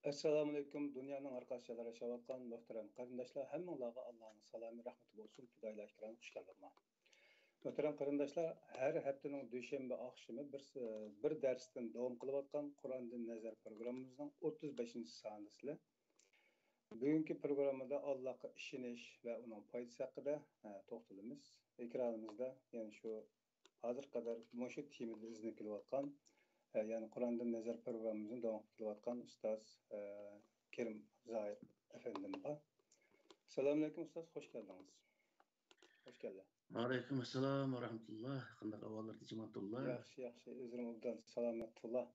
Assalamu alaikum. Dünyanın arkadaşları yaşayotgan muhterem qarindoshlar, hammalarga Allohning salomi, rahmati bo'lsin. Xudoylar ikram, xush kelibman. Muhterem qarindoshlar, har haftaning dushanba oqshimi bir darsdan davom qilayotgan Qur'ondan nazar programmamizning 35-sonisi. Bugungi programmada Allohga ishonish va uning foydasi haqida to'xtalamiz. Ekranimizda, ya'ni shu hozir qadar mushu temada iznib kelayotgan yani Kur'an'dan nazar programımızın devam edilen Ustaz Kerim Zahir efendim var. Selamünaleyküm Ustaz, hoş geldiniz. Hoş geldin. Aleykümselam ve rahmetullah. Qanday ahvallar dijimatullah. Yaxshi, özürüm obdan salametullah.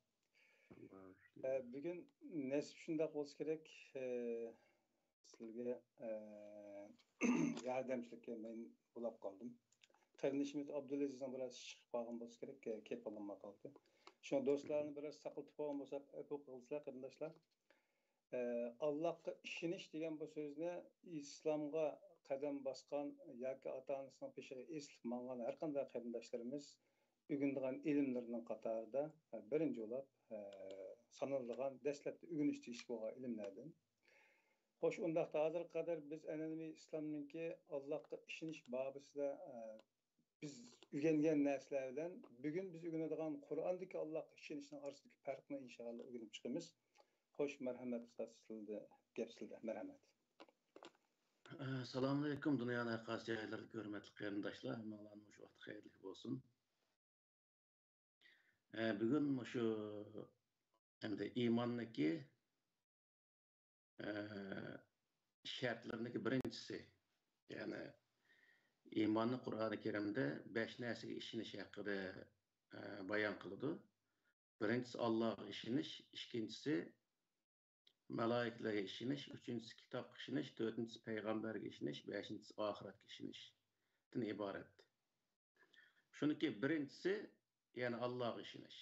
Bugün nasip shundoq bo'lsa kerak, sizga yordamchilikka men bo'lib qoldim. Qarindoshimiz Abdulazizdan biroz chiqib qolgan bo'lsa kerak, kelib olinmay qoldi. Şu dostlarını biraz saqlatib qo'ygan bo'lsak, o'qib qilsizlar qarindoshlar. Allohga ishonish degan bu so'zni islomga qadam bosgan yoki ota-onasining peshiga eslib mangan har qanday qarindoshlarimiz o'rgangan ilmlarning qatorida birinchi bo'lib sanalgan dastlabki o'rganish ish bo'lgan ilmlardan. Xo'sh, undaqda hozir qadar biz an'anaviy islomningki Allohga ishonish babisida biz öğrengen narsalardan bugün biz öğrenadigan Qur'ondagi Allohga ishonishning orasidagi farqni inshaalloh o'rganib chiqamiz. Xo'sh, marhamat Ustaz, sizda gap sizda. Marhamat. Assalomu alaykum dunyoning qaysi joylarida hurmatli qarindoshlar, hammalarning shu vaqt xayrli bo'lsin. Bugun shu endi iymonniki shartlariniki birinchisi, ya'ni İmanı Kur'an-ı Kerim'de 5 narsaga ishonish haqida bayon qiladi. Birincisi Allohga ishonish, ikkinchisi malaikalarga ishonish, uchinchisi kitobga ishonish, to'rtinchisi payg'ambarga ishonish, beshinchisi oxiratga ishonishdan iborat. Shuniki birinchisi, ya'ni Allohga ishonish.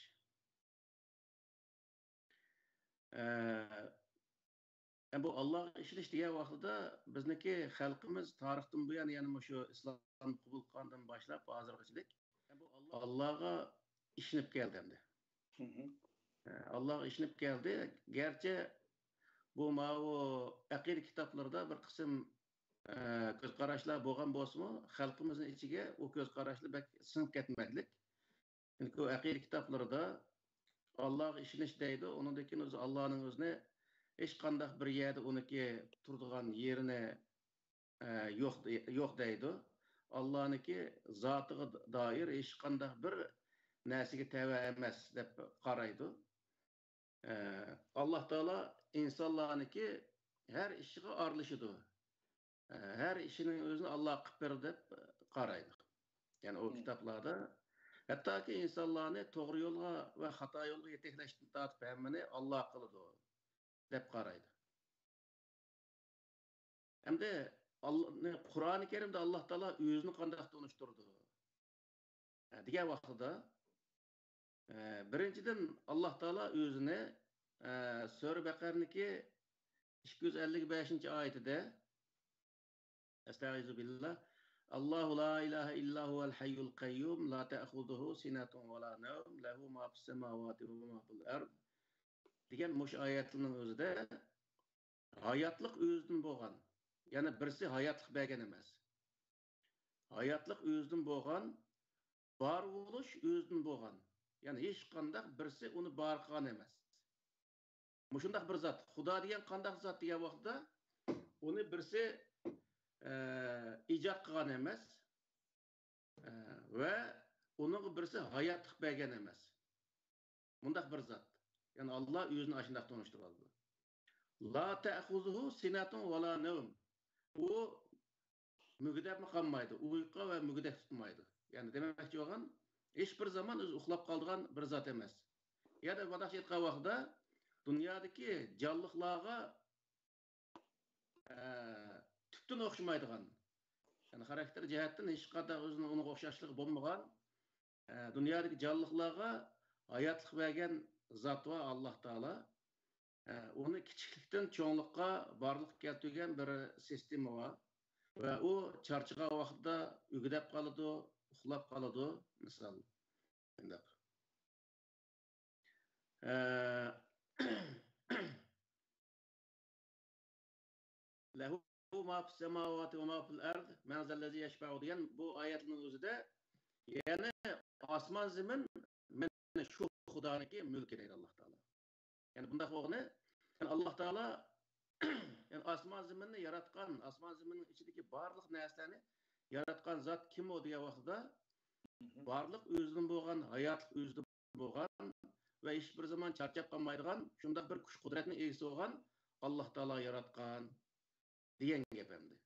Bu Allah'a işiniş diye vaqtida bizniki xalqimiz tarixdan bu yani şu İslam qabul qilgandan boshlab hozirgacha Allah'a ishinib keldi endi. Allah'a ishinib keldi. Gerçi bu ma'u aqida kitoblarida bir qism ko'z qarashlar bo'lgan bo'lsa-mu, xalqimizning ichiga u ko'z qarashlar bak singib ketmaylik. Chunki o aqida kitoblarida Allah'a ishinish deydi, undan keyin o'zi Allohning o'zini hech qanday bir yerda uniki turadigan yerini yo'q deydi. Allohniki zotiga doir hech qanday bir narsaga tava emas deb qaraydi. Alloh taolo insonlarniki har ishiga aralashadi. Har ishining o'zini Alloh qilib berdi deb qaraydi. Ya'ni o kitoblarda hattoki insonlarni to'g'ri yo'lga va xato yo'lga yetaklashdan tortib hammani Alloh qiladi deb qaraydi. Hamda Qur'oni Karimda Alloh taolo o'zini qanday tunishtirdi degan vaqtida birinchidan Alloh taolo o'zini Sura Baqarniki 255-oyatida Estağfirullah Allahu la ilahe illa huvel hayyul qayyum la ta'khudhuhu sinatun ve la nawm lahu ma fis semawati ve ma fil ard degan mush oyatning o'zida hayotlik o'zidan bo'lgan, ya'ni birisi hayotlik bergan emas. Hayotlik o'zidan bo'lgan, bor bo'lish o'zidan bo'lgan. Ya'ni hech qanday birisi uni bor qilgan emas. Mushundaq bir zot, Xudo degan qanday zot degan vaqtda uni birisi ijod qilgan emas va uning birisi hayotlik bergan emas. Bundaq bir zot. Yani Allah özünü aşındaq tanıştırıldı. La ta'khuzuhu sinatun ve la nevm. O mügdep mi kalmaydı? Uyku ve mügdep tutmaydı. Yani demekçi olan hiçbir zaman öz uxlap kaldığan bir zat emez. Ya da vadaş etken vaqtda dünyadaki canlıqlarga tüptün oxşamaydıgan. Yani karakter cihetten hiç kadar özünün ona oxşaşlığı bulmagan dünyadaki canlıqlarga hayatlık vergen zat var Allah Teala. Onu kiçiklikten çoğunlukka varlık keltirgen bir sistemi var. Ve o çarçığa vaxtda ügüdep kalıdı, uxlap kalıdı misal. lehu ma fis semavati ve ma fil ard men zellezi yeşfa'u degan bu oyatning o'zida yani osmon zamin mana shu xudoning mulki deydi Alloh taolo. Yani bunda o'g'ni yani Alloh taolo yani osmon zaminni yaratgan, osmon zaminning ichidagi barliq narsalarni yaratgan zot kim o degan vaqtda barliq o'zidan bo'lgan, hayotlik o'zidan bo'lgan ve hiçbir zaman charchab qolmaydigan shunday bir kuch qudratning egasi bo'lgan Alloh taolo yaratgan degan gap endi.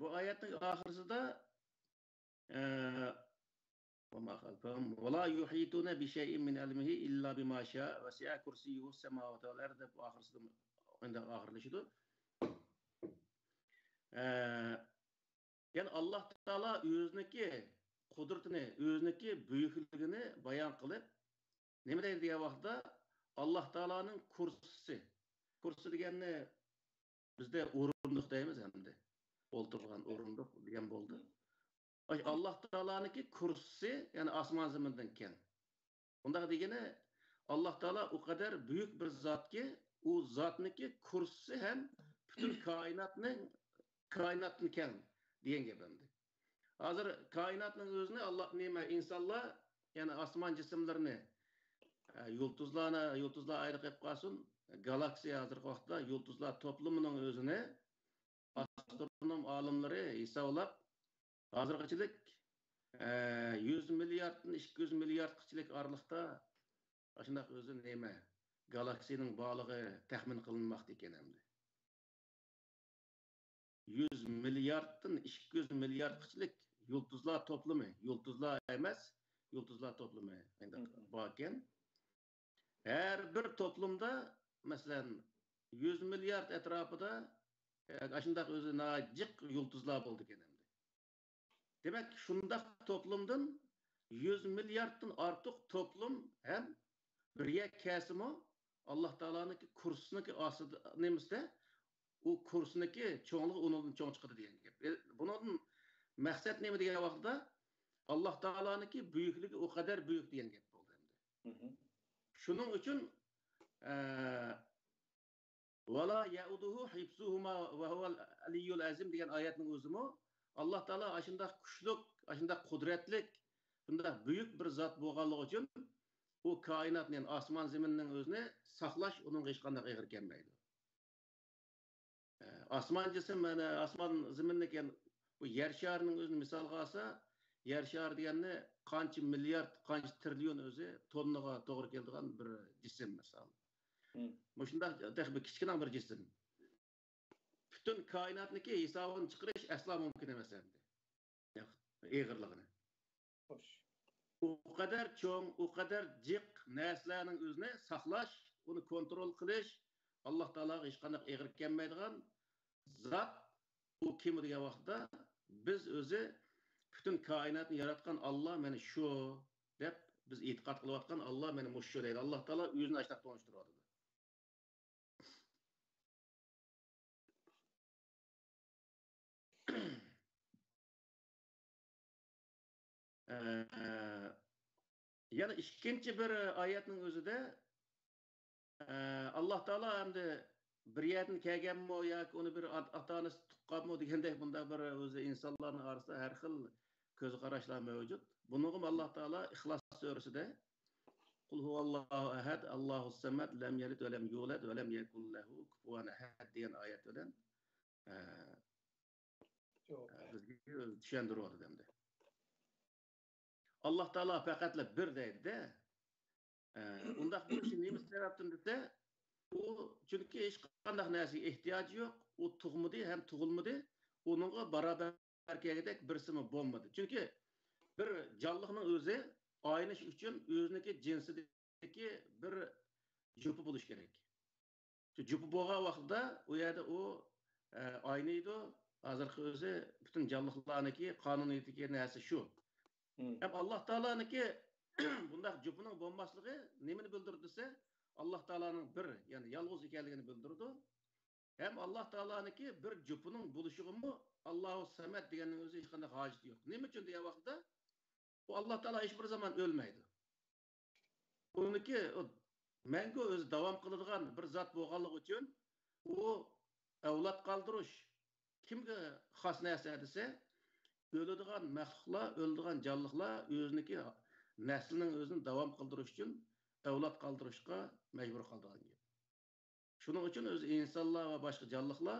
Bu oyatning oxirisida وما خلفهم ولا يحيطون بشيء من علمه إلا بما شاء وسع كرسيه السماوات والأرض وآخر عند آخر نشيده yani Allah Teala o'ziniki qudratini, o'ziniki buyukligini bayon qilib, nima deydi degan vaqtda Alloh taolaning kursisi. Kursi deganni bizda o'rindiq deymiz endi. O'ltirgan o'rindiq degan bo'ldi. Alloh taolaniki kursisi, yani osmon zamindan keng. Bunda degani Alloh taolo o kadar büyük bir zotki, u zotniki kursisi ham butun koinotning keng degan gap endi. Hozir koinotning o'zini Alloh nima insonlar, yani osmon jismlarini yulduzlar ayrı qilib qolsin, galaksiya hozirgi vaqtda yulduzlar to'plamining o'zini astronom olimlari hisoblab hozirgacha 100 milyarddan 200 milyardgacha oralikda shunday o'zi nima galaksiyaning borligi taxmin qilinmoqda ekan endi. 100 milyarddan 200 milyardgacha yulduzlar to'plami, yulduzlar emas, yulduzlar to'plami endi bor ekan. Her bir toplumda mesela 100 milyard etrafında aşındak özü nacık yıldızlar oldu genelde. Demek şundak toplumdan 100 milyarddan artık toplum hem bir kesimi Allah Teala'nın kursunaki asıdı nemizde o kursunaki çoğunluğu onun çoğun çıkıdı diyen gibi. Bunun maksat ne mi diye vaxtda Allah Teala'nın büyüklüğü o kadar büyük diyen gibi oldu hem de. Şunun için وَلَا يَعُدُهُ حِفْزُهُمَا وَهُوَ الْعَلِيُّ الْعَظِيمُ degan oyatning o'zimi Alloh taolo ashunday kuchlik, ashunday qudratlik, bunday buyuk bir zot bo'lganligi uchun u koinotni, yani osmon zaminning o'zini saqlash uning hech qanday og'ir kelmaydi. Osmon jism mana osmon zaminni bu yer sharining o'zini misolga olsa, yer shari deganni qancha milliard, qancha trillion o'zi tonnaga to'g'ri keladigan bir jism misol. Şunda bir kichkina bir jism. Bütün kainatniki hesabını çıkarış asla mümkün emas endi. Eğirligini. O kadar çoğun, o kadar jiq narsalarning o'zini saqlash, uni kontrol qilish Alloh taologa hech qanday eğir kelmaydigan zot. U kim degan vaqtda biz o'zi bütün kainatni yaratgan Allah meni shu deb biz e'tiqod qilayotgan Allah meni mushu deydi. Alloh taolo o'zini ashlab tonishtiradi. Yani ikkinchi bir oyatning o'zida Alloh taolo hamda bir yerdan kelganmi yoki uni bir ota-onasi tuqqanmi degandek bunda bir o'zi insonlarning orasida har xil ko'z qarashlar mavjud. Buningim Alloh taolo Ixlos surasida Qul huvallohu ahad, Allohus samad, lam yalid va lam yulad va lam yakul lahu kufuwan ahad degan oyat bilan bizga tushuntirib o'tdi. Allah Teala faqatla bir deydi. Undaq bo'lishi nima sababdan desa, u chunki hech qanday narsaga ehtiyoji yo'q, u tug'madi ham tug'ilmadi, uningga barobar kelgandek birsimi bo'lmadi. Chunki bir jonliqning o'zi oynash uchun o'ziniki jinsidagi bir jupi bo'lish kerak. Shu jupi bo'lgan vaqtda u yerda u oynaydi. Hozirgi o'zi butun jonliqlarniki qonuniyatdagi narsa shu. Hem Allah Teala'nınki bunda cüpünün bombaslığı nemini bildirdiyse Allah Teala'nın bir yani yalnız ekanligini bildirdi. Hem Allah Teala'nınki bir cüpünün buluşuğu mu Allahu Samet deganning o'zi hech qanday hojati yo'q. Nima uchun degan vaqtda Bu Allah Teala hiçbir zaman ölmeydi. Onunki o mangu o'zi davom qiladigan bir zot bo'lganligi uchun u avlod qoldirish kimga xos narsa desa o'ladigan maxluqlar, o'ladigan jonliqlar o'ziniki naslining o'zini davom qildirish uchun avlod qoldirishga majbur qildigan gap. Shuning uchun o'zi insonlar va boshqa jonliqlar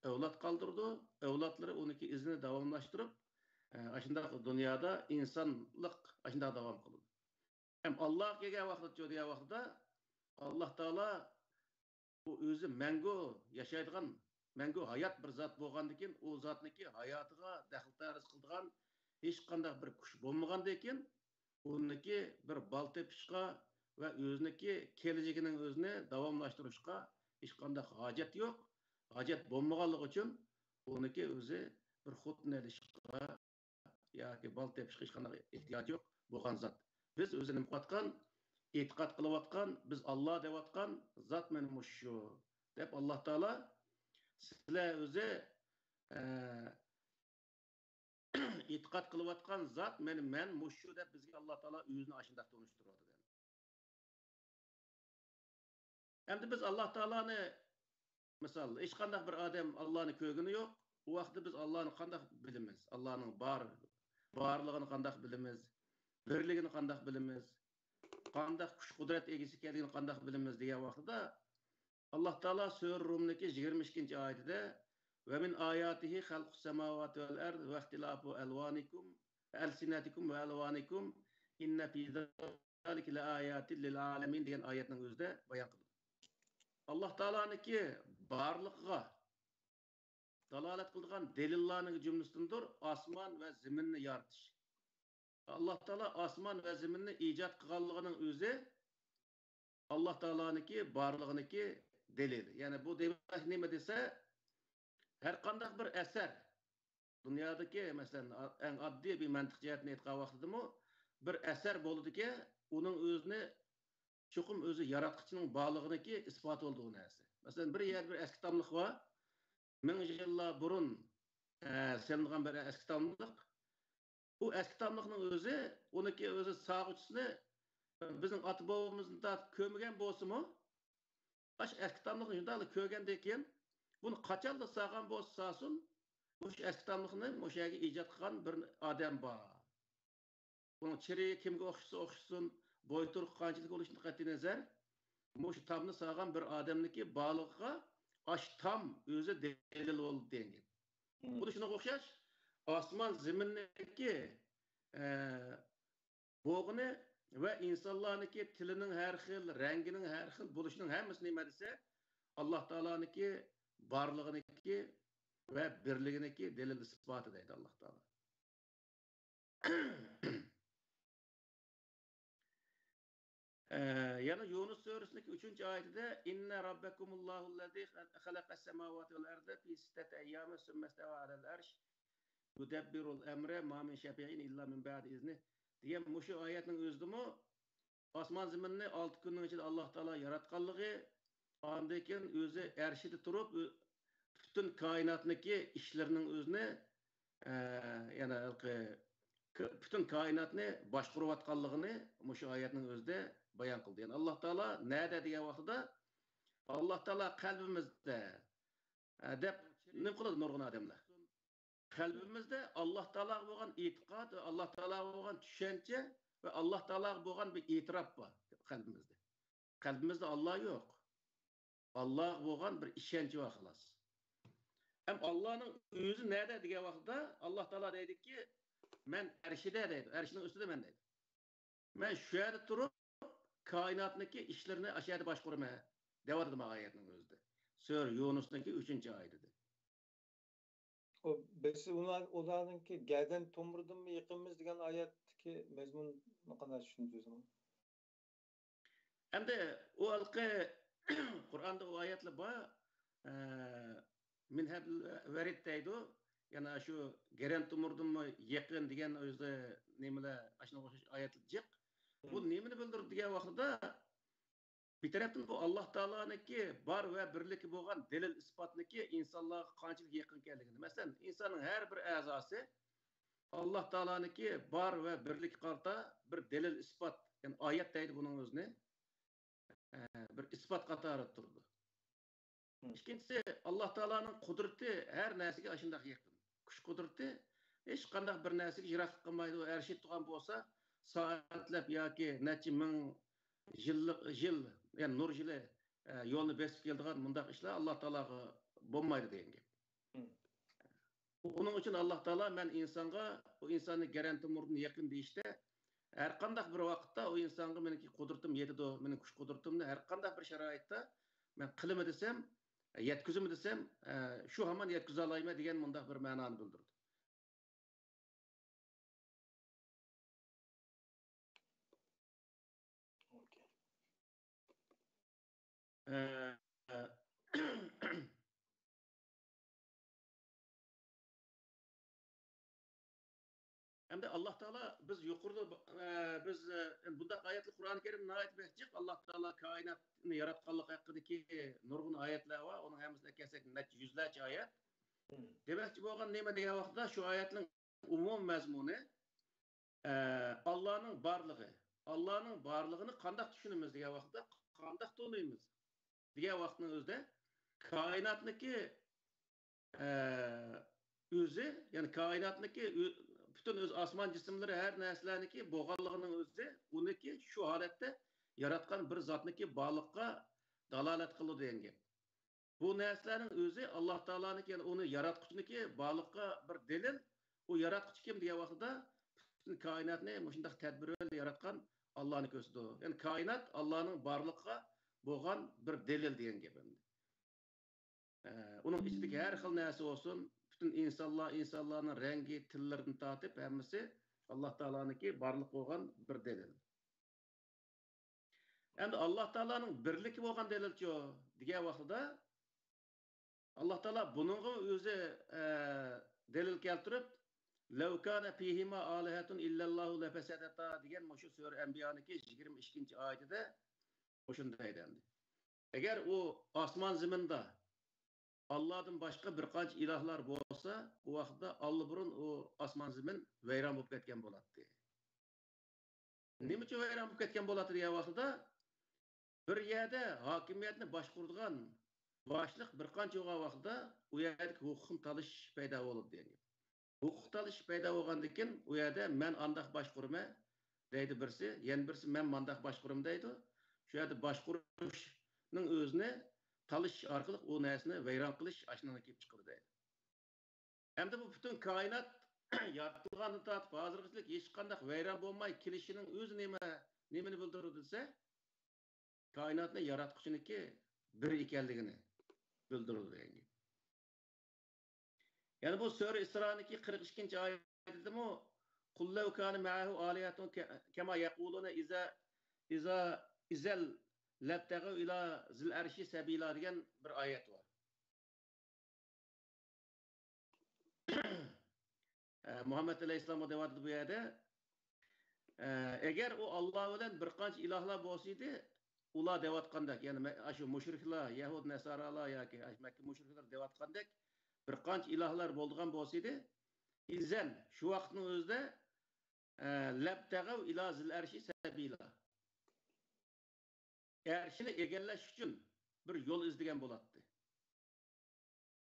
avlod qoldirdi, avlodlari uniki izini davomlashtirib, shunday dunyoda insonlik shunday davom qildi. Hem Allah kelgan vaqtda degan vaqtda Alloh taolo bu o'zi mangu yashaydigan, mangu hayot bir zot bo'lgandan keyin u zotniki hayotiga daxl tarz qiladigan hech qanday bir kuch bo'lmagandan keyin uniki bir bal tepishga va o'ziniki kelajagining o'zini davomlashtirishga hech qanday hojat yo'q. Hojat bo'lmaganligi uchun uniki o'zi bir xudni ilishga yoki bal tepishga hech qanday ehtiyoj yo'q bo'lgan zot. Biz o'zini qilayotgan, e'tiqod qilayotgan, biz Alloh deyotgan zot meni mushu deb Alloh taolo sizlar o'zi e'tiqod qilayotgan zot men mushu deb bizga Alloh taolo o'zini ashundoq tunishtiradi. Endi biz Alloh taoloni misol hech qanday bir odam Allohni ko'rgani yo'q. U vaqtda biz Allohni qanday bilamiz? Allohning borligini qanday bilamiz? Birligini qanday bilamiz? Qanday kuch qudrat egisi ekanligini qanday bilamiz degan vaqtda Alloh taolo Sura Rum'dagi 22-oyatida va min ayatihi xalqus samawati val ard va ixtilafu alwanikum alsinatikum va alwanikum inna fi zalika laayatin lil alamin degan oyatning o'zida bayon qildi. Alloh taoloniki barliqqa dalolat qilgan delillarning jumlasidandir osmon va zaminni yaratish. Allah Teala osmon va zaminni ijod qilganligining o'zi Alloh taoloniki borlig'iniki delili. Ya'ni bu demak nima desa, har qanday bir asar dunyodagi masalan eng oddiy bir mantiq jihatni aytgan vaqtidami bir asar bo'ldiki, uning o'zini chuqum o'zi yaratqichining borlig'iniki isbot bo'ldi u narsa. Masalan bir yer bir eski kitoblik var. Ming yillar burun selingan bir eski kitoblik. Bu eski kitoblikning o'zi, uniki o'zi sağuchisini bizning ota bobomizda ko'mgan bo'lsa-mu, baş eski kitoblikni shunday ko'rgandan keyin buni qachonda sağgan bo'lsa sağsun, bu eski kitoblikni o'shaga ijod qilgan bir odam bor. Bunun chiri kimga o'xshasin, bo'yturuq qanchalik bo'lishini qat'iy nazar, bu kitobni sağgan bir odamniki borligiga ash tam o'zi delil bo'ldi degan. Bu shunga o'xshash osmon ziminniki bo'g'ini va insonlarniki tilining har xil, rangining har xil bo'lishining hammasi nima desa, Alloh taoloniki borlig'iniki va birliginiki delil isboti deydi Alloh taolo. Yana Yunus surasındaki 3-oyatida inna rabbakumullohullazi xalaqas samawati val arda fi sittati ayyamin summa istawa alal arsh yudabbirul amra ma min shafi'in illa min ba'di izni degan mushu oyatning o'zidimi osmon zaminni 6 kunning ichida Alloh taolo yaratganligi, ondan keyin o'zi arshida turib butun koinotniki ishlarining o'zini yana butun koinotni boshqarayotganligini mushu oyatning o'zida bayon qildi. Yani Alloh taolo nada degan vaqtida Alloh taolo qalbimizda deb nima qiladi nurg'un odamlar. Qalbimizda Alloh taologa bo'lgan e'tiqod, Alloh taologa bo'lgan tushuncha va Alloh taologa bo'lgan bir e'tirof bor qalbimizda. Qalbimizda Alloh yo'q. Alloh bo'lgan bir ishonch bor xolos. Ham Allohning o'zi nada degan vaqtda Alloh taolo deydiki, men arshida deydi, arshining ustida men deydi. Men shu yerda turib koinotniki ishlarini ashada boshqaraman deyapti bu oyatning o'zida. Sura Yunus'daki 3-oyatida. O biz ularninki gelden tomurdun mu yıkımız degan oyatdagi mazmunni qanday tushundingiz? Endi u alqi Qur'onda o oyatlar bor. Min habl varid deydi. Yani şu geren tomurdun mu yaqin degan o'zi nimalar ashuna o'xshash oyatlar jiq. Bu nimani bildirib degan vaqtida bir tarafdan bu Alloh taoloniki bor va birlik bo'lgan delil isbotniki insonlarga qanchalik yaqin ekanligini. Masalan, insonning har bir a'zosi Allah Teala'nınki bar ve birlik karta bir delil ispat. Yani ayet deydi bunun özüne. Bir ispat katarı durdu. İkincisi Allah Teala'nın kudreti her nesige aşındaki yakın. Kuş kudreti hiç kandak bir nesige jiraklık kılmaydı. Her şey tuğan bolsa saatlep yaki neçi min jil yani nur jili yolunu besip geldiğin mundaq işler Allah Teala'ga bolmaydı deyen gep. Onun için Allah Teala men insanga o insanı garanti murdun yakın deyişte her kandak bir vaqtda o insanga meniki kudretim yetidi, menin kuş kudretimni her kandak bir şaraitda men qilimi desem, yetkizimi desem, şu haman yetkize alayma degan mundaq bir ma'noni bildirdi. Hem de Allah Teala biz yukarıda biz bunda ayetli Kur'an-ı Kerim nayet behcik Allah Teala kainatını yaratkanlık hakkındaki nurgun ayetler var. Onun hemsine kesek net yüzlerce ayet. Demekçi bolgan neme degan vaqtda şu ayetlerin umum mazmunu Allah'ın barlığı. Allah'ın barlığını kandak düşünümüz degan vaqtda kandak tanıymiz. Degan vaqtning o'zida kainatniki özü yani kainatniki bütün öz asman cisimleri her nesleniki boğalığının özü uniki şu halette yaratkan bir zatniki bağlıkka dalalet kılı deyen gep. Bu neslenin özü Allah Teala'nınki yani onu yaratkuçuniki bağlıkka bir delil o yaratkuç kim diye vaqtida bütün kainatni mushundaq tedbirli yaratkan Allah'ın özüdür. Yani kainat Allah'ın barlıkka boğan bir delil deyen gep. Onun içindeki her xil narsa olsun, bütün insanların rengi, tillerini tatip, hemmisi Allah Teala'nınki barlık olgan bir delil. Endi Allah Teala'nın birliki olgan delil yo degan vaqtida Allah Teala bununğa özü delil keltirip "Lev kana fihima alihatun illallahu lefesadata" degan mushu sura Enbiya'nınki 22. ayetide şunday dendi. Eğer o asman ziminde Allah'tan başka bir kaç ilahlar bolsa, o vaxtda Allaburun o asman zimin veyran bolup ketken bolatdy. Nima üçin veyran bolup ketken bolatdy diye vaxtda bir yerde hakimiyetni başkurduğan başlık bir qancha vaxtda o yerdeki hukukun talış payda bolup diye. Hukuk talış payda bolgandan keyin o yerde men andaq başkurma deydi birisi, yen birisi men mandaq başkurum deydi. Şu yerde başkuruşning özüne talış arkalı o nesne veyran kılış aşınana kelip çıkırdı. Hem de bu bütün kainat yaratılgandan tartip hazırgıçlık hiç kandak veyran bolmay kilişinin özü nemini bildirir dese kainatni yaratkuchuniki bir ekanligini bildirir. Yani bu Sure İsra'nınki 42. ayetinde mi "Kul lev kana ma'ahu aliyatun kema yaquluna izel lebtegu ila zil arşi sabila" degan bir ayet var. Muhammed Aleyhisselam'a devatı bu yerde eğer o Allah bilen bir qancha ilahlar bolsaydı ular devatqandak yani şu müşrikler Yahud Nasaralar yoki Mekke müşrikler devatqandak bir qancha ilahlar bolgan bolsaydı izen şu vaqtning o'zida labtagav ila zil arshi sabila arshini egallash uchun bir yo'l izlagan bo'lardi.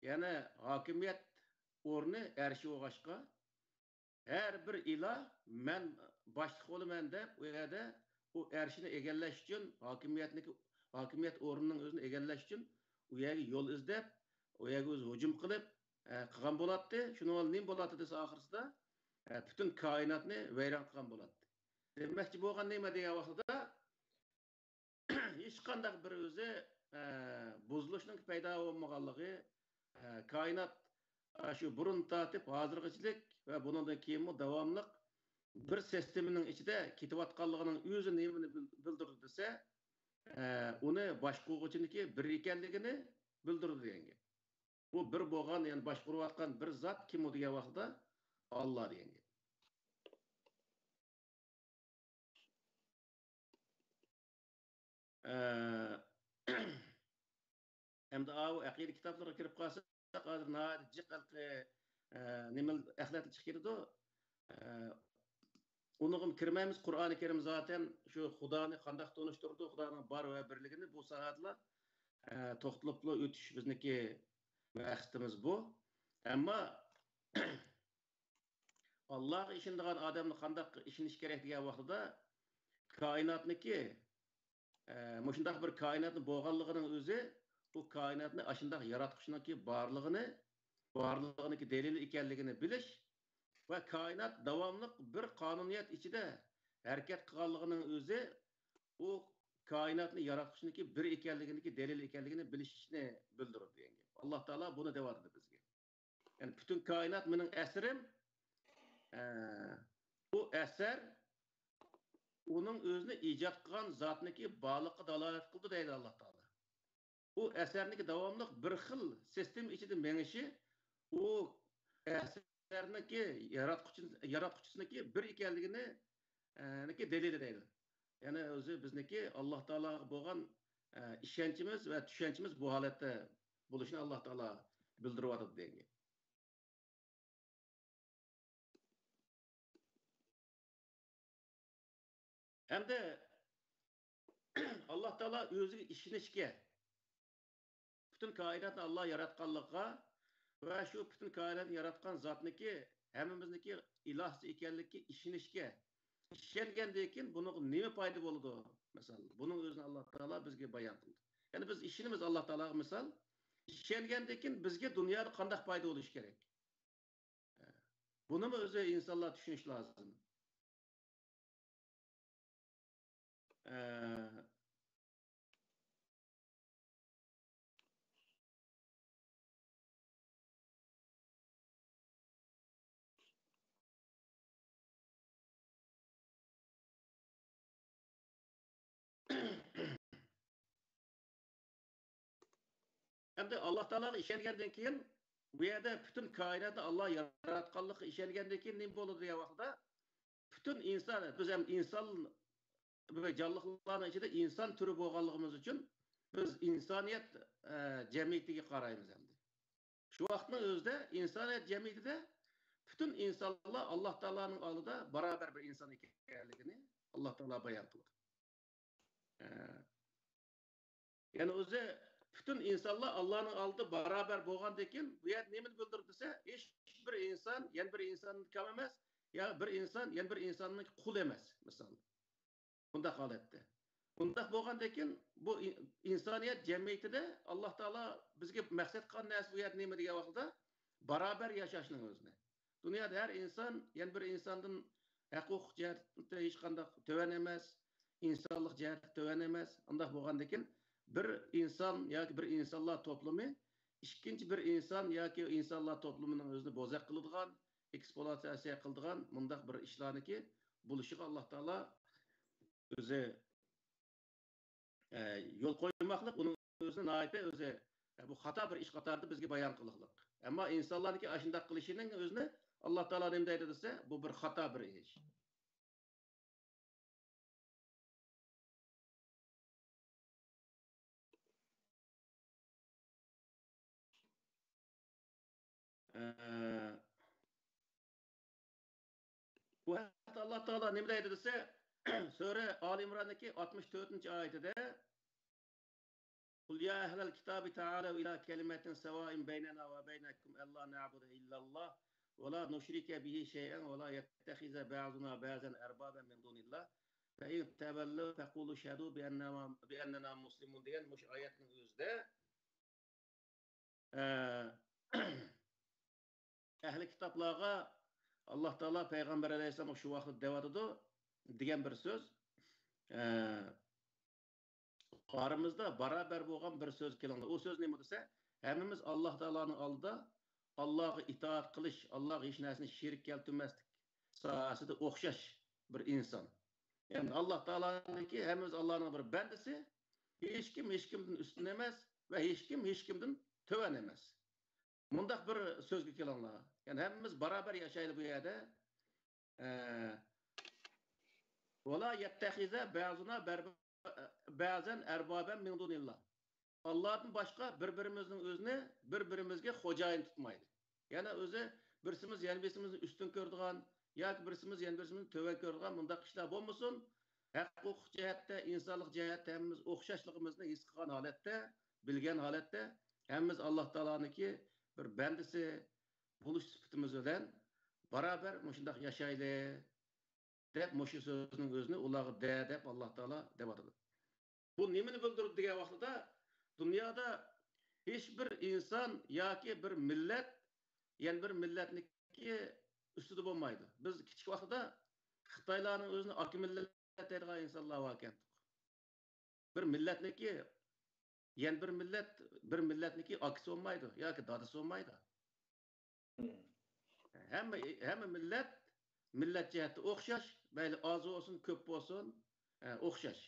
Yani hakimiyet o'rni arshi o'g'ashqa her bir ilah men başlık olaman deb u yerda u arshini egallash uchun hakimiyet o'rnining o'zini egallash uchun u yerga yo'l izlab u yerga o'zi hujum qilib qilgan bo'lardi. Shuni nima bo'ladi desa oxirsida bütün kainatni vayron qilgan bo'ladi. Demakchi bo'lgan nima degan vaqtida hech qanday bir o'zi buzilishning paydo bo'lmaganligi kainat şu burun tatip hazırgıçlık ve bundan keyin davamlıq bir sistemin içinde ketiyotganliginin özü nemini bildirdi dese onu başquruvchuniki bir ekanligini bildirdi degan gap. Bu bir bo'lgan yani başqurayotgan bir zat kim o degan vaqtda Allah degan gap. Hem de o aqida kitaplarga kirib qolsa hozir jiqilqi nimel axlatli chiqirdi Onu kirmemiz Kur'an-ı Kerim zaten şu Xudanı qandaq tonuşturdu, Xudanın bar ve birligini bu saatla to'xtalib o'tish bizniki maqsadimiz bu. Ama Allah işindiğen adamni qandaq işinish kerak degan vaqtida koinotniki mushundaq bir koinotni bo'lganligining o'zi bu koinotni ashundaq yaratquchniki barlig'iniki delili ekanligini bilish va koinot davomli bir qonuniyat ichida harakat qilganligining o'zi u koinotni yaratquchniki bir ekanliginiki delil ekanligini bilishni bildiradi degan gap. Alloh taolo buni deyapti bizga. Yani bütün koinot mening asrim, bu asar onun özünü icad qilgan zotniki borliqqa dalolat qildi deydi Alloh taolo. Bu asarniki davomli bir xil sistem ichida menishi u asarniki yaratquchiniki bir ekanligini delili deydi. Yani o'zi bizniki Alloh taologa bo'lgan ishonchimiz va tushunchimiz bu holatda bo'lishini Alloh taolo bildiryapti degan. Hem de Allah Teala özü işinişke bütün kainatni Allah yaratganlığa ve şu bütün kainatni yaratgan zatniki hemimizniki ilahsi ekanlikka işinişke işengendan keyin buni nima foyda bo'ladi? Misal bunun özünü Allah Teala bizga bayon qildi. Yani biz işinimiz Allah Teala'ga misal işengendan keyin bizga dunyoda qanday foyda bo'lishi kerak? Bunu mu o'zi insonlar tushunish lozim? Hem de Allah Teala'ga işengendan keyin bu yerda bütün kainatni Allah yaratganlığı işengendan keyin nima bo'ladi degan vaqtda bütün insan biz ham inson ve canlılarning ichida inson turi bo'lganligimiz uchun biz insoniyat jamiyatiga qaraymiz endi. Shu vaqtning o'zida insoniyat jamiyatida bütün insonlar Alloh taoloning oldida barobar bir inson ekanligini Alloh taolo bayon qildi. Yani o'zi bütün insonlar Allohning oldida barobar bo'lgandan keyin bu yer nimani bildirdi desa, hech bir inson yana bir insondan kam emas, ya bir inson yana bir insonning qul emas, misol. Bunda holatda. Bunda bo'lgandan keyin bu insoniyat jamiyatida Alloh taolo bizga maqsad qilgan narsa bu yer nima degan vaqtda barobar yashashning o'zini. Dunyoda har inson yana bir insondan huquq jihatdan hech qanday to'van emas, insonlik jihatdan to'van emas. Undaq bo'lgandan keyin bir inson yoki bir insonlar to'plami ikkinchi bir inson yoki insonlar to'plamining o'zini bo'zaq qiladigan, ekspluatatsiya qiladigan mundaq bir ishlarniki bo'lishiga Alloh taolo o'zi yo'l qo'ymoqlik, uning o'zini nayta o'zi bu xato bir ish qatorida bizga bayon qilmoqlik. Ammo insonlarniki ashunday qilishining o'zini Alloh taolo nima deydi desa, bu bir xato bir ish. Bu haqda Alloh taolo nima deydi desa, Sura Ali İmran'daki 64. ayetinde Kul ya ehlel kitabi ta'alev ila kelimetin sevain beynena ve beynekum alla na'budu illallah ve la nuşrike bihi şey'en ve la yettehize ba'duna ba'zen erbaben min dunillah fe in tevellu fekulu şehdu bi ennena muslimun diyen muş ayetin özde ehli kitaplarga Allah Teala Peygamber Aleyhisselam şu vakit devadıdı diyen bir söz. Aramızda beraber bo'lgan bir söz kelindi. O söz nima desa, hammamiz Alloh taoloning oldida Allohga itoat qilish, Alloh hech narsani sherik keltirmaslik sohasida o'xshash bir inson. Yani Alloh taoloniki hammamiz Allohning bir bandasi, hech kimdan ustun emas va hech kimdan to'van emas. Mundaq bir so'zga kelinlar. Yani hammamiz beraber yashaylik bu yerda. Wala yettehize ba'zuna bazen erbaben min dunillah. Allah'tan başka birbirimizin özünü birbirimizge hocayin tutmaydı. Yani özü birisimiz yani birimizin üstün gördüğün yoki birisimiz yana birimizni töven ko'rgan bundaq ishlar bo'lmasin. Haq-huquq jihatda, insonlik jihatda hammamiz o'xshashligimizni his qilgan holatda, bilgan holatda hammamiz Alloh taoloniki bir bandisi bo'lish sifatimiz bilan barabar shundoq yashaydi deb mushu so'zning o'zini ularga deb Alloh taolo deb atadi. Bu nimani bildiradi degan vaqtida dunyoda hech bir inson yoki bir millat yana bir millatniki ustida bo'lmaydi. Biz kichik vaqtida Xitoylarning o'zini aka millat deydigan insonlar bor ekan. Bir millatniki yana bir millatniki akasi olmaydi yoki dadasi olmaydi. Hamma millat jihatda o'xshash, mayli oz bo'lsin, ko'p bo'lsin, o'xshash.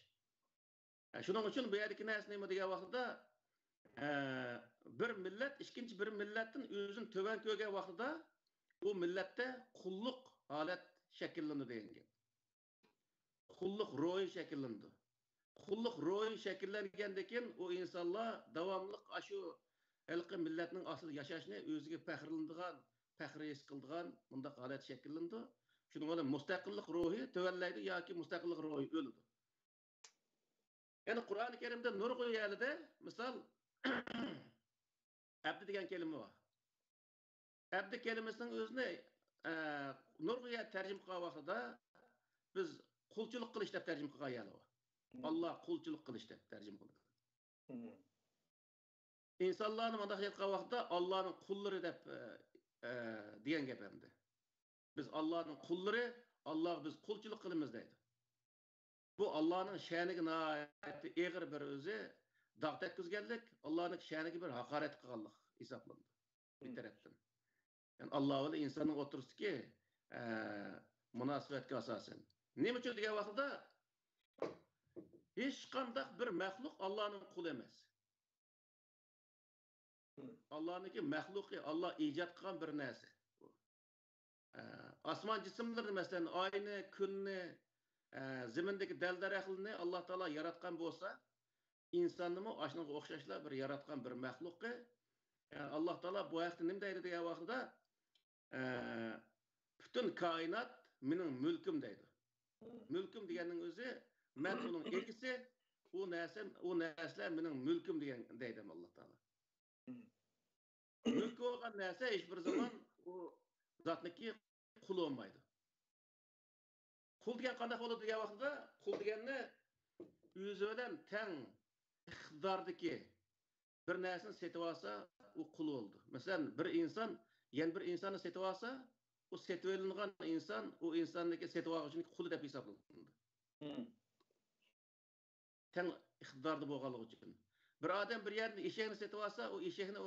Shuning uchun bu yerdagi narsa nima degan vaqtida bir millat ikkinchi bir millatdan o'zini to'van ko'rgan vaqtida bu millatda qulluq holat shakllandi degan. Qulluq ro'yi shakllandi. Qulluq ro'yi shakllangandan keyin u insonlar davomli shu xalqi millatning ostida yashashni o'ziga faxrlanadigan, faxr his qiladigan bundaq holat shakllandi. Shuning bilan mustaqillik ruhi tovanlaydi yoki mustaqillik ruhi o'ladi. Yani Kur'an-ı Kerim'de nurg'u yerida misol abdi degan kelima bor. Abdi kelimasining o'zini nurg'u yer tarjima qilgan vaqtida biz qulchilik qilish deb tarjima qilgan yeri bor. Allah qulchilik qilish deb tarjima qildi. İnsanlarni bunday qilgan vaqtda Allohning qullari deb degan gap endi. Biz Allohning qullari, Allah biz qulchilik qilamiz deydi. Bu Allah'ın şaniga nihoyatda eg'ir bir o'zi dog' tekkizganlik, Allah'ın şaniga bir haqorat qilganlik hisoblandi. Bir tarafdan. Yani Allah bilan insonning o'tirishiki munosabatga asosan. Nima uchun degan vaqtda hech qanday bir maxluq Allah'ning quli emas. Allah'niki maxluqi, Allah ijod qilgan bir narsa. Osmon jismlari masalan oyni, kunni zimindeki dal-daraxtlarni Allah Taala yaratgan bo'lsa, insonnimi ashunga o'xshashlar bir yaratgan bir maxluqi Allah Taala bu vaqtda nima deydi degan vaqtida butun koinot mening mulkim deydi. Mulkim deganning o'zi men uning egisi, u narsalar mening mulkim degan deydi Allah Taala. Mulk bo'lgan narsa hech bir zaman u zotniki qul olmaydi. Qul degan qanday bo'ladi degan vaqtida qul deganni o'zi bilan teng iqtidordagi bir narsani setib olsa, u qul bo'ldi. Masalan, bir inson yana bir insonni setib olsa, u setib olingan inson u insonniki setib oluvchining quli deb hisoblanadi. Teng iqtidorda bo'lganligi uchun. Bir odam bir yerni eshakni setib olsa, u eshakni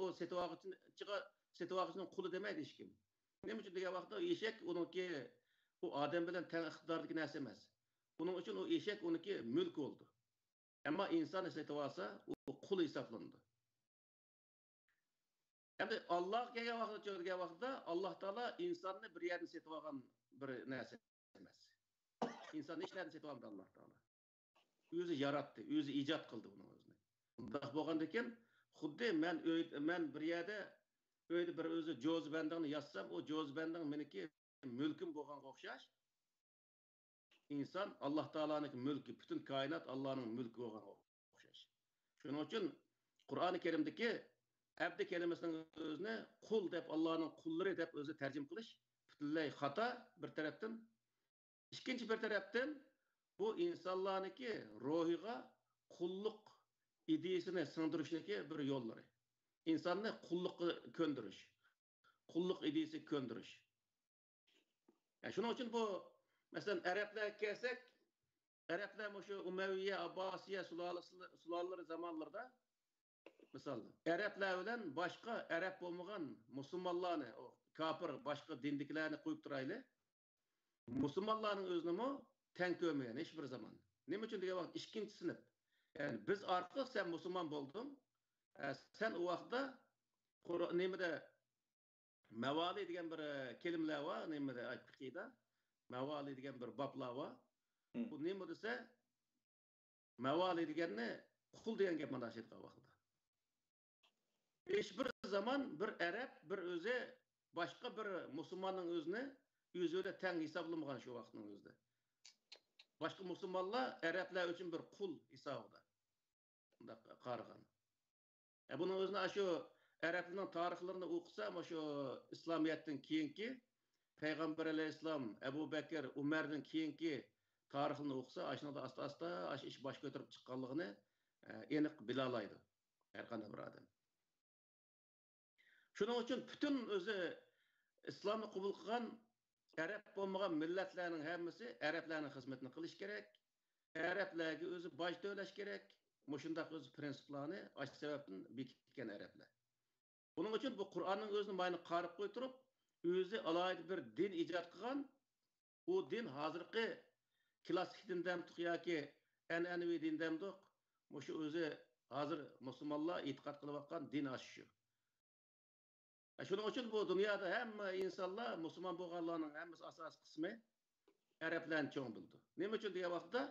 o setib oluvchining quli demaydi hech kim. Nima uchun degan vaqtda eshak uniki u odam bilan teng iqtidordagi narsa emas. Buning uchun u eshak uniki mulk bo'ldi. Ammo inson setib olsa, u qul hisoblandi. Endi Alloh kelgan vaqtda Alloh taolo insonni bir yerni setib olgan bir narsa emas. Inson hech narsa setib olmadi Alloh taolo. O'zi yaratdi, o'zi ijod qildi uni o'zini. Bunday bo'lgandan keyin xuddi men bir yerda uyda bir o'zi jo'zbandingni yotsam, o jo'zbanding meniki mulkim bo'lganga o'xshash. İnsan Allah Teala'nın mülkü, bütün kainat Allah'ın mülkü bo'lganga o'xshash. Shuning uchun Qur'oni Kerimdagi abdi kelimasining o'zini qul deb Allohning qullari deb o'zi tarjima qilish butunlay xato bir tarafdan. Ikkinchi bir tarafdan bu insonlarniki ruhiga qulluq ideyasini singdirishniki bir yo'llari. İnsonni qulluqqa ko'ndirish, qulluq ideyasi ko'ndirish. Shuning uchun bu masalan Arablarga kelsak, Arablar şu Umayya, Abbasiya sulalları zamanlarda misal Arablar bilan boshqa Arab bo'lmagan musulmonlarni, o kafir boshqa dindikilarni qo'yib turayli. Musulmonlarning o'zini teng ko'rmagan hech bir zaman. Nima uchun degan vaqt ikkinchi sinf. Yani biz orqali sen musulmon bo'lding. Sen o vaqtda nimada mavali degan bir kelimalar bor, nimada fiqida mavali degan bir boblar bor. Bu nima desa mavali deganni qul degan gap mana shu vaqtda. Hech bir zaman bir Arab bir o'zi boshqa bir musulmonning o'zini özü öyle teng hesaplanmagan şu vaqtning o'zida. Başka Müslümanlar Araplar üçün bir kul hesabıda. Bunda qaragan. Bunun özüne şu Araplarning tarixlarini o'qisa, şu İslamiyet'ten keyinki Peygamber Aleyhisselam, Ebu Bekir, Umar'dan keyinki tarixini o'qisa, aşınada asta-asta iş baş götürüp çıqqanligini aniq bila oladi har qanday bir odam. Shuning uchun butun o'zi islomni qabul qilgan Arab bo'lmagan millatlarning hammasi Arablarning xizmatini qilish kerak. Arablarga o'zi boj to'lash kerak. Mushundaq o'zi prinsiplarni ash sababdan bekitgan Arablar. Buning uchun bu Qur'onning o'zini mayni qarib qo'y turib, o'zi alohida bir din ijod qilgan. U din hozirgi klassik dindan yoki an'anaviy dindan mushu o'zi hozir musulmonlar e'tiqod qilayotgan din shu. Shuning uchun bu dunyoda hamma insonlar musulmon bo'lganlarning hammasi asosiy qismi Arablarni cho'ng bildi. Nima uchun degan vaqtda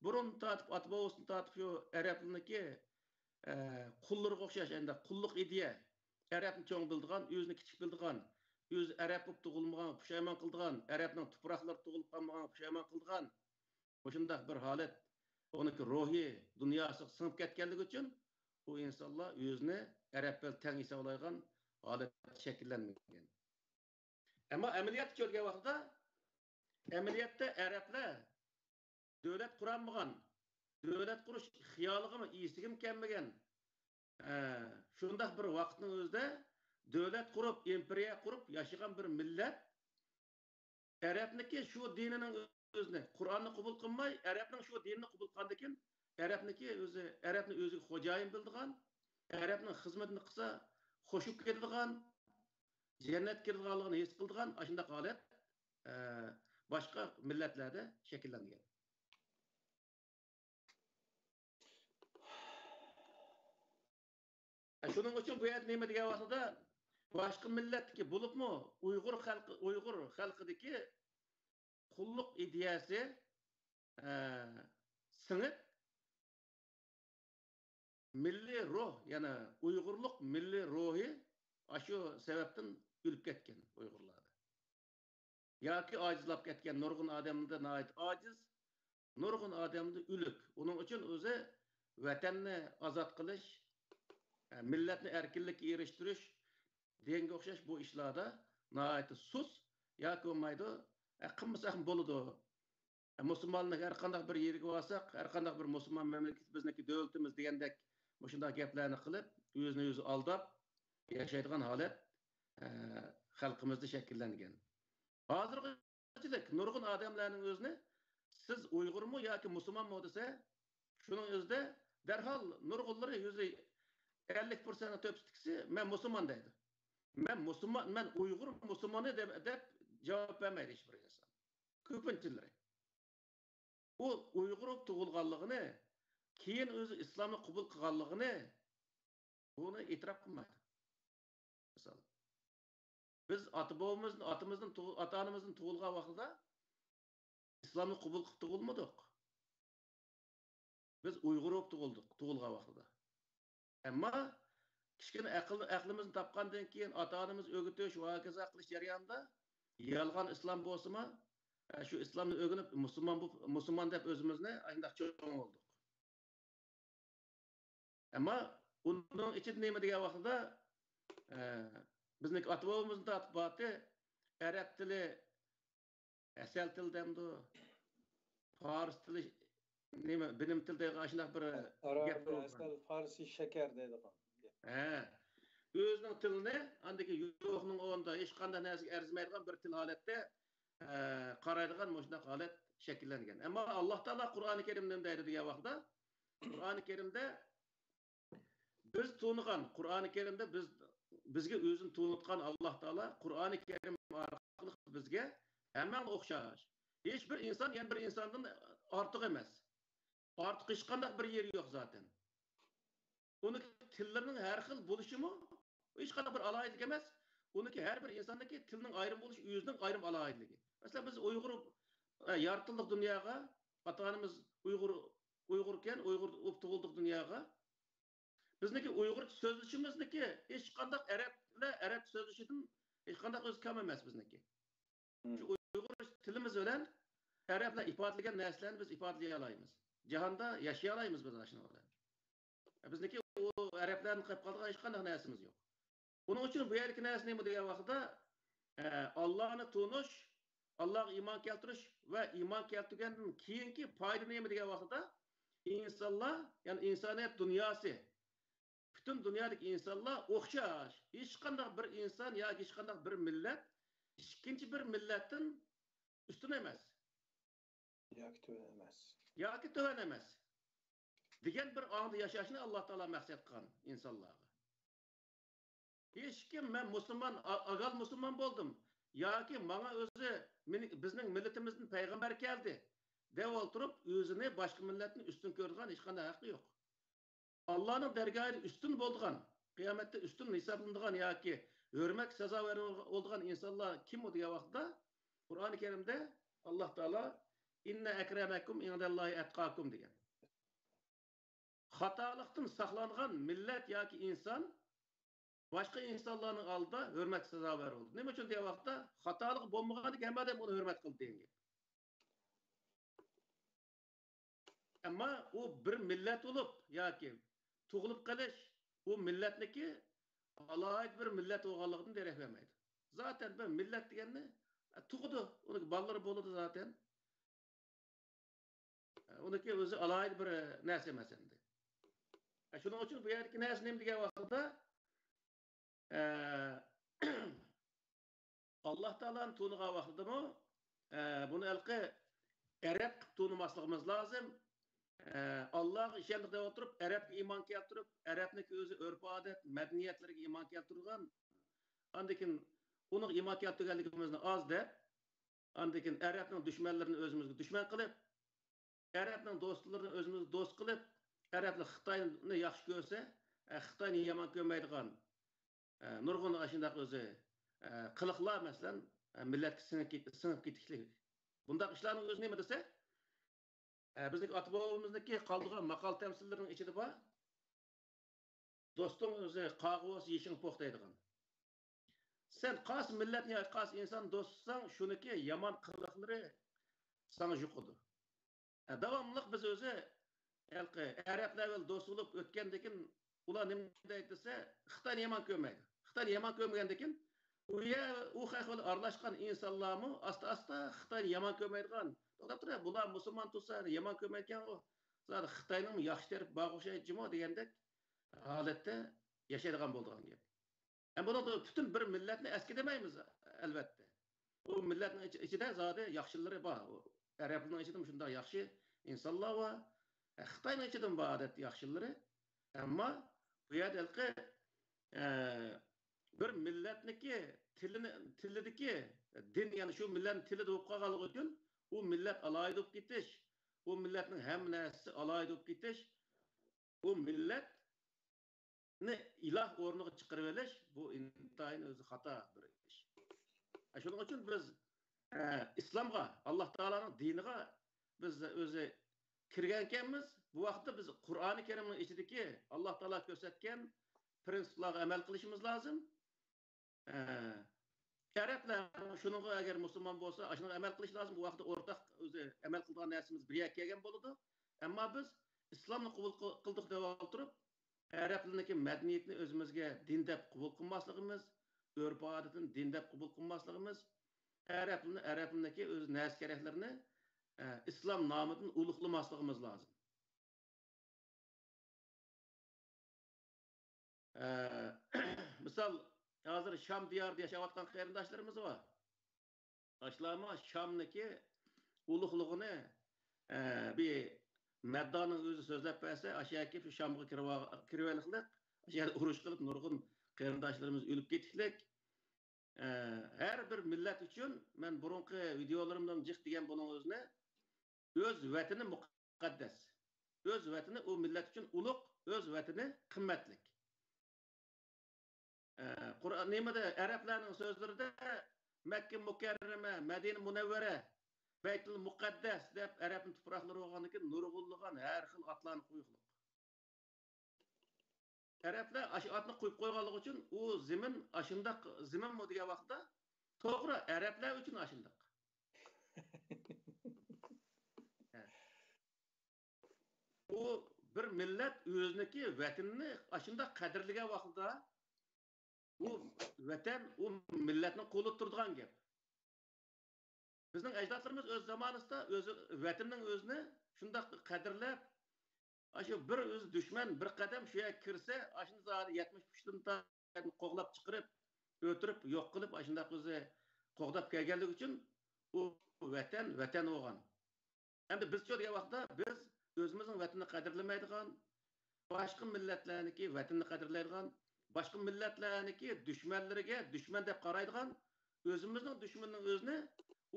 burun tatib atbovusni tatib shu Arablarniki qullarga o'xshash endi qulluq ideya Arabni cho'ng bildigan, o'zini kichik bildigan, o'zi Arab bo'lib tug'ilmagan, pushaymon qildigan, Arabning tuproqlari tug'ilib qolmagan, pushaymon qildigan shunday bir holat oniki ruhiy dunyosi singib ketganligi uchun bu insonlar o'zini Arab bilan teng hisoblaydigan holat shakllanmagan. Ammo amaliyotga ko'rgan vaqtda amaliyotda Arablar davlat qurolmagan, davlat qurish xiyoliga esiga kelmagan. Shunday bir vaqtning o'zida davlat qurib, imperiya qurib yashagan bir millat Arabniki shu dinining o'zini Qur'onni qabul qilmay, Arabning shu dinini qabul qilgandan keyin Arabniki o'zi Arabni o'ziga xo'jayin bildigan, Arabning xizmatini qilsa xo'shib ketadigan, jannat kirganligini his qildigan shunday holat boshqa millatlarda shakllangan. Shuning uchun bu yerda nima degan vaqtida boshqa millatniki bo'libmi Uyg'ur xalqidagi qulluq ideyasi singib milliy ruh, yana Uyg'urluq milliy ruhi shu sababdan o'lib ketgan Uyg'urlarda. Yoki ojizlab ketgan nurg'un odamlarda nihoyat ojiz, nurg'un odamda o'lik. Uning uchun o'zi vatanni ozod qilish, millatni erkinlikka erishtirish deganga o'xshash bu ishlarda nihoyat sus yoki bo'lmaydi. Qilmasa ham bo'ladi. Musulmonlik har qanday bir yerga borsak, har qanday bir musulmon mamlakat bizniki davlatimiz degandek shunday gaplarni qilib, o'zini o'zi aldab yashaydigan holat xalqimizda shakllangan. Hozirgichalik nurg'un odamlarning o'zini siz Uyg'urmi yoki musulmonmi desa, shuning o'zida darhol nurg'unlari o'zi 50% to'psikisi men musulmon deydi. Men Uyg'ur musulmoni deb javob bermaydi hech bir inson. Ko'pinchilari. U Uyg'ur tug'ilganligini, keyin o'zi islomni qabul qilganligini buni e'tirof qilmaydi. Misol. Biz ota-onamizning tug'ilgan vaqtida islomni qabul qilib tug'ilmadik. Biz Uyg'ur bo'lib tug'ilgan vaqtida. Ammo kichkina aqlimizni topgandan keyin ota-onamiz o'gitish va hokazo qilish jarayonida yolg'on islom bo'lsa-mi, shu islomni o'rganib musulmon deb o'zimizni shunday cho'ng oldik. Ammo uning ichida nima degan vaqtida bizning ota-bobomizning tatbiqoti arab tili, asal til demdi, fors tili, nima bilim til degan shunday bir gap bor. Asal farsi shakar deydigan. O'zining tilini andagi yo'qning o'rnida hech qanday narsaga arzimaydigan bir til holatda qaraydigan shunday holat shakllangan. Ammo Alloh taolo Qur'oni Karimda deydi degan vaqtda Qur'oni Karimda biz to'nigan Qur'oni Karimda bizga o'zini to'nitgan Alloh taolo Qur'oni Karim orqali bizga hammaga o'xshash. Hech bir inson yana bir insondan ortiq emas. Ortiq hech qanday bir yeri yo'q zaten. Uning tillarining har xil bo'lishimi hech qanday bir alohidlik emas. Uniki har bir insondagi tilning ayrim bo'lishi o'zining ayrim alohidligi. Masalan biz Uyg'ur yaratıldık dunyoga, ota-onamiz Uyg'urken Uyg'ur o'p tug'ildik dunyoga. Bizniki Uyg'ur so'zlashimizniki hech qanday arab so'zlashidan hech qanday o'z kam emas bizniki. Shu tilimiz bilan Araplar ifodalagan narsalarni biz ifodalay olamiz. Jahonda yashay olamiz biz ana shuni bilan. Bizniki u Araplarni qilib qolgan hech qanday narsamiz yo'q. Buning uchun bu yerki narsa nima degan vaqtda Allohni tunish, Allohga iymon keltirish va iymon keltirgandan keyingi foyda nima degan vaqtda insonlar, ya'ni insoniyat dunyosi, butun dunyodagi insonlar o'xshash. Hech qanday bir inson yoki hech qanday bir millat ikkinchi bir millatdan ustun emas. Yoki tuvan emas. Degan bir ongda yashashni Alloh taolo maqsad qilgan insonlarga. Hech kim men musulmon, agal musulmon bo'ldim yoki menga o'zi bizning millatimizning payg'ambar keldi deb o'tirib o'zini boshqa millatni ustun ko'rgan hech qanday haqqi yo'q. Allohning dargohida ustun bo'lgan, qiyomatda ustun hisoblanadigan yoki hurmat sazovor bo'lgan insonlar kim u degan vaqtda Qur'oni Karimda Alloh taolo inna akramakum indallohi atqakum degan. Xatolikdan saqlangan millat yoki inson boshqa insonlarning oldida hurmat sazovor bo'ldi. Nima uchun degan vaqtda xatolik bo'lmaganiga hamma ham uni hurmat qildi degan. Ammo u bir millat bo'lib yoki tug'ilib qolish u millatniki alohida bir millat bo'lganligidan darak bermaydi. Zaten bir millat deganni tug'di, uning bolalari bo'ladi zaten. Uniki o'zi alohida bir narsa emas endi. Shuning uchun bu yerki narsa nima degan vaqtda Alloh taolani tunigan vaqtidami buni alqi Arab qilib tunimasligimiz lozim. Allohga ishonib deb o'tirib, Arabga iymon keltirib, Arabniki o'zi urf-odat, madaniyatlariga iymon keltirgan. Andikin uning iymon keltirganligimizni oz deb, andikin Arabning dushmanlarini o'zimizga dushman qilib, Arabning do'stlarini o'zimizga do'st qilib, Arablar Xitoyni yaxshi ko'rsa, Xitoyni yomon ko'rmaydigan nurg'un ashundaq o'zi qiliqlar masalan millatga singib ketishlik. Bundaq ishlarning o'zi nima desa, bizning ota-bobamizniki qoldigan maqol tamsillarining ichida bor. Do'sting o'zi qog'oz yeshing po'q deydigan. Sen qas millatni yoki qas inson do'stsang, shuniki yomon qiliqlari sana yuqadi. Davomli biz o'zi Arablar bilan do'st bo'lib o'tgandan ular nima deydi desa, Xitoyni yomon ko'rmaydi. Xitoyni yomon ko'rmagandan u xalqlar aralashgan insonlarmi asta-asta Xitoyni yomon ko'rmaydigan. To'xtab turib, bular musulmon tursa yomon ko'rmaydigan u. Zaten Xitoyning yaxshi taraf bor o'xshaydi degandek holatda yashaydigan bo'lgan gap. Buni butun bir millatni eski demaymiz albatta. Bu millatning ichida zodi yaxshilari bor. Arablarning ichida shunday yaxshi insonlar bor. Xitoyning ichida bor odat yaxshilari. Ammo bu yerda bir millatniki tilidagi din, ya'ni shu millatning tilida bo'lib qolganligi uchun u millat alohida bo'lib ketish, u millatning hamma narsasi alohida bo'lib ketish, u millatni iloh o'rniga chiqarib olish bu intayin o'zi xato bir ish. Shuning uchun biz islomga, Alloh taolaning diniga biz o'zi kirgan ekanmiz. Bu vaqtda biz Qur'oni Karimning ichidagi Alloh taolo ko'rsatgan prinsiplarga amal qilishimiz lozim. Arablar shunga agar musulmon bo'lsa, shunga amal qilish lozim. Bu vaqtda o'rtaq o'zi amal qilgan narsamiz bir yakka kelgan bo'ladi. Ammo biz islomni qabul qildik deb o'tirib, Arablarniki madaniyatni o'zimizga din deb qabul qilmasligimiz, urf-odatini din deb qabul qilmasligimiz, Arablarniki o'z narsa keraklarini islom nomidan ulug'lamasligimiz lozim. Misal hozir Sham diyorida yashayotgan qarindoshlarimiz bor. Ashlarma Shamniki ulug'lig'ini bir Maddaning o'zi so'zlab bersa, ashaki shu Shamga kirib ashar urush qilib nurg'un qarindoshlarimiz o'lib ketishlik. Har bir millat uchun men burunqi videolarimdan jiq degan buning o'zini o'z vatani muqaddas. O'z vatani u millat uchun ulug', o'z vatani qimmatli. Qur'on nimada Arablarning so'zlarida Makka mukarrama, Madina munavvara, Baytul muqaddas deb Arabning tuproqlari bo'lganligi nurg'unligan har xil otlarni qo'yuqliq. Arablar ash otni qo'yib qo'yganligi uchun u zimin ashundaq zimin degan vaqtda to'g'ri Arablar uchun ashundaq. O bir millet özneki vatanını aşında kadirligen vaqtida o vatan o milletning qo'lida turadigan gap. Bizning ajdodlarimiz o'z zamonasida o'zi vatanning o'zini shundoq qadrlab, shu bir o'z dushman bir qadam shu yerga kirsa, ashuni zodi 70 pushtundan qo'g'lab chiqarib, o'tirib, yo'q qilib, ashundaq o'zi qo'g'dab kelganligi uchun u vatan bo'lgan. Endi biz degan vaqtda biz o'zimizning vatanni qadrlamaydigan, boshqa millatlarniki vatanni qadrlaydigan, boshqa millatlarniki dushmanlariga dushman deb qaraydigan, o'zimizning dushmanning o'zini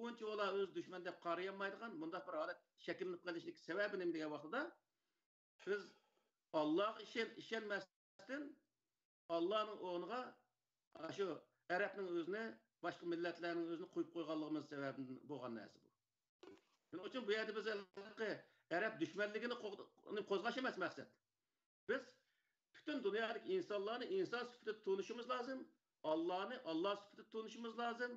uncha ola o'z dushman deb qarayolmaydigan bundaq bir holat shakllanib qolishlik sababi nima degan vaqtda biz Allohga ishonmasdan Allohning o'rniga shu Arabning o'zini boshqa millatlarning o'zini qo'yib qo'yganligimiz sababidan bo'lgan narsa bu. Shuning uchun bu yerda biz Arab dushmanligini qo'zg'ash emas maqsad. Biz bütün dünyadaki insanlarını insan sıfatı tanışımız lazım. Allah'ını Allah sıfatı tanışımız lazım.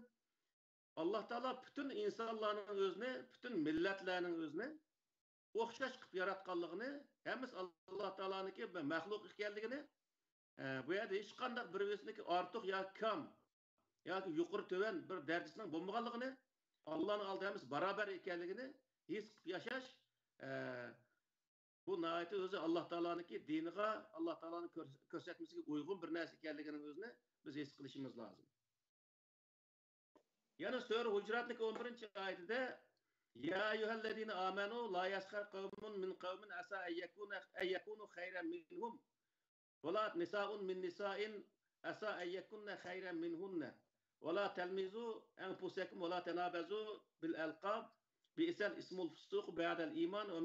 Allah Teala bütün insanların özüne, bütün milletlerin özüne o'xshash qilib yaratganligini, hamiz Allah Teala'nınki məxluq ekanligini, bu yerda hech qanday biriniki ortiq yoki kam yoki yuqori töven bir darajasining bo'lmaganligini, Allah'ning oldida hamiz barobar ekanligini his qilib yashash bu nayeti özü Allah Teala'nınki diniga, Allah Teala'nın ko'rsatmasiga uygun bir narsa ekanliginin özüne biz his qilishimiz lazım. Yani Sure Hucurat'ın 11. ayetinde Ya eyyühellezine amenu la yaskar kavmun min kavmin asa eyyekunu hayran minhum ve la nisa'un min nisa'in asa eyyekunu hayran minhunne ve la telmizu enfusekum ve la tenabezu bil elqab bi'sel ismul fusuq ba'del iman ve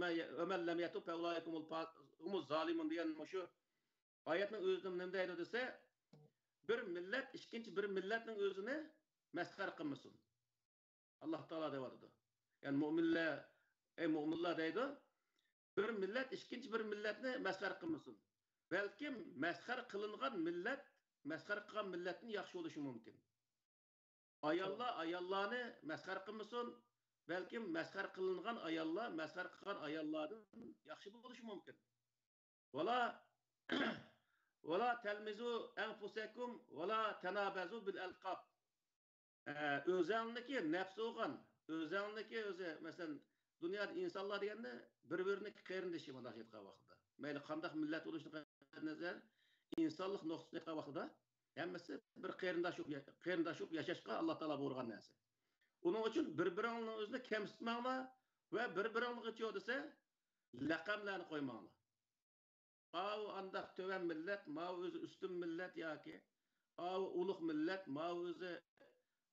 men lem yetub fe ulaikumul zalimun diyen şu ayetin özünün ne deydi dese bir millet ikinci bir milletin özünü meskar kılmasın. Allah Teala devadı. Yani müminler deydi. Bir millet ikinci bir milletini meskar kılmasın. Belki meskar kılıngan millet meskar kılan milletin yaxşı oluşu mümkün. Ayallarını meskar kılmasın. Belki meskar kılıngan ayallar meskar kılan ayallardan yaxşı oluşu mümkün. Vela telmizu enfusekum vela tenabezu bil elqab. Özəndəki nəfs olğan, özəndəki özü, məsələn, dünyada insanlar deyəndə bir-birini qeyrindeşi mənə aytqa vaxtda. Məyli qandaq millət oluşuna nəzər, insanlıq nöqtəsinə aytqa vaxtda, həmməsi bir qeyrindaşıb yaşaşqa Allah Teala buyurğan nəsə. Onun üçün bir-birinin özünü kəmsitmənglər və bir-birinin içi desə, laqamlarını qoymanglar. Av andaq tövən millət, ma özü üstün millət yoki, av uluq millət, ma özü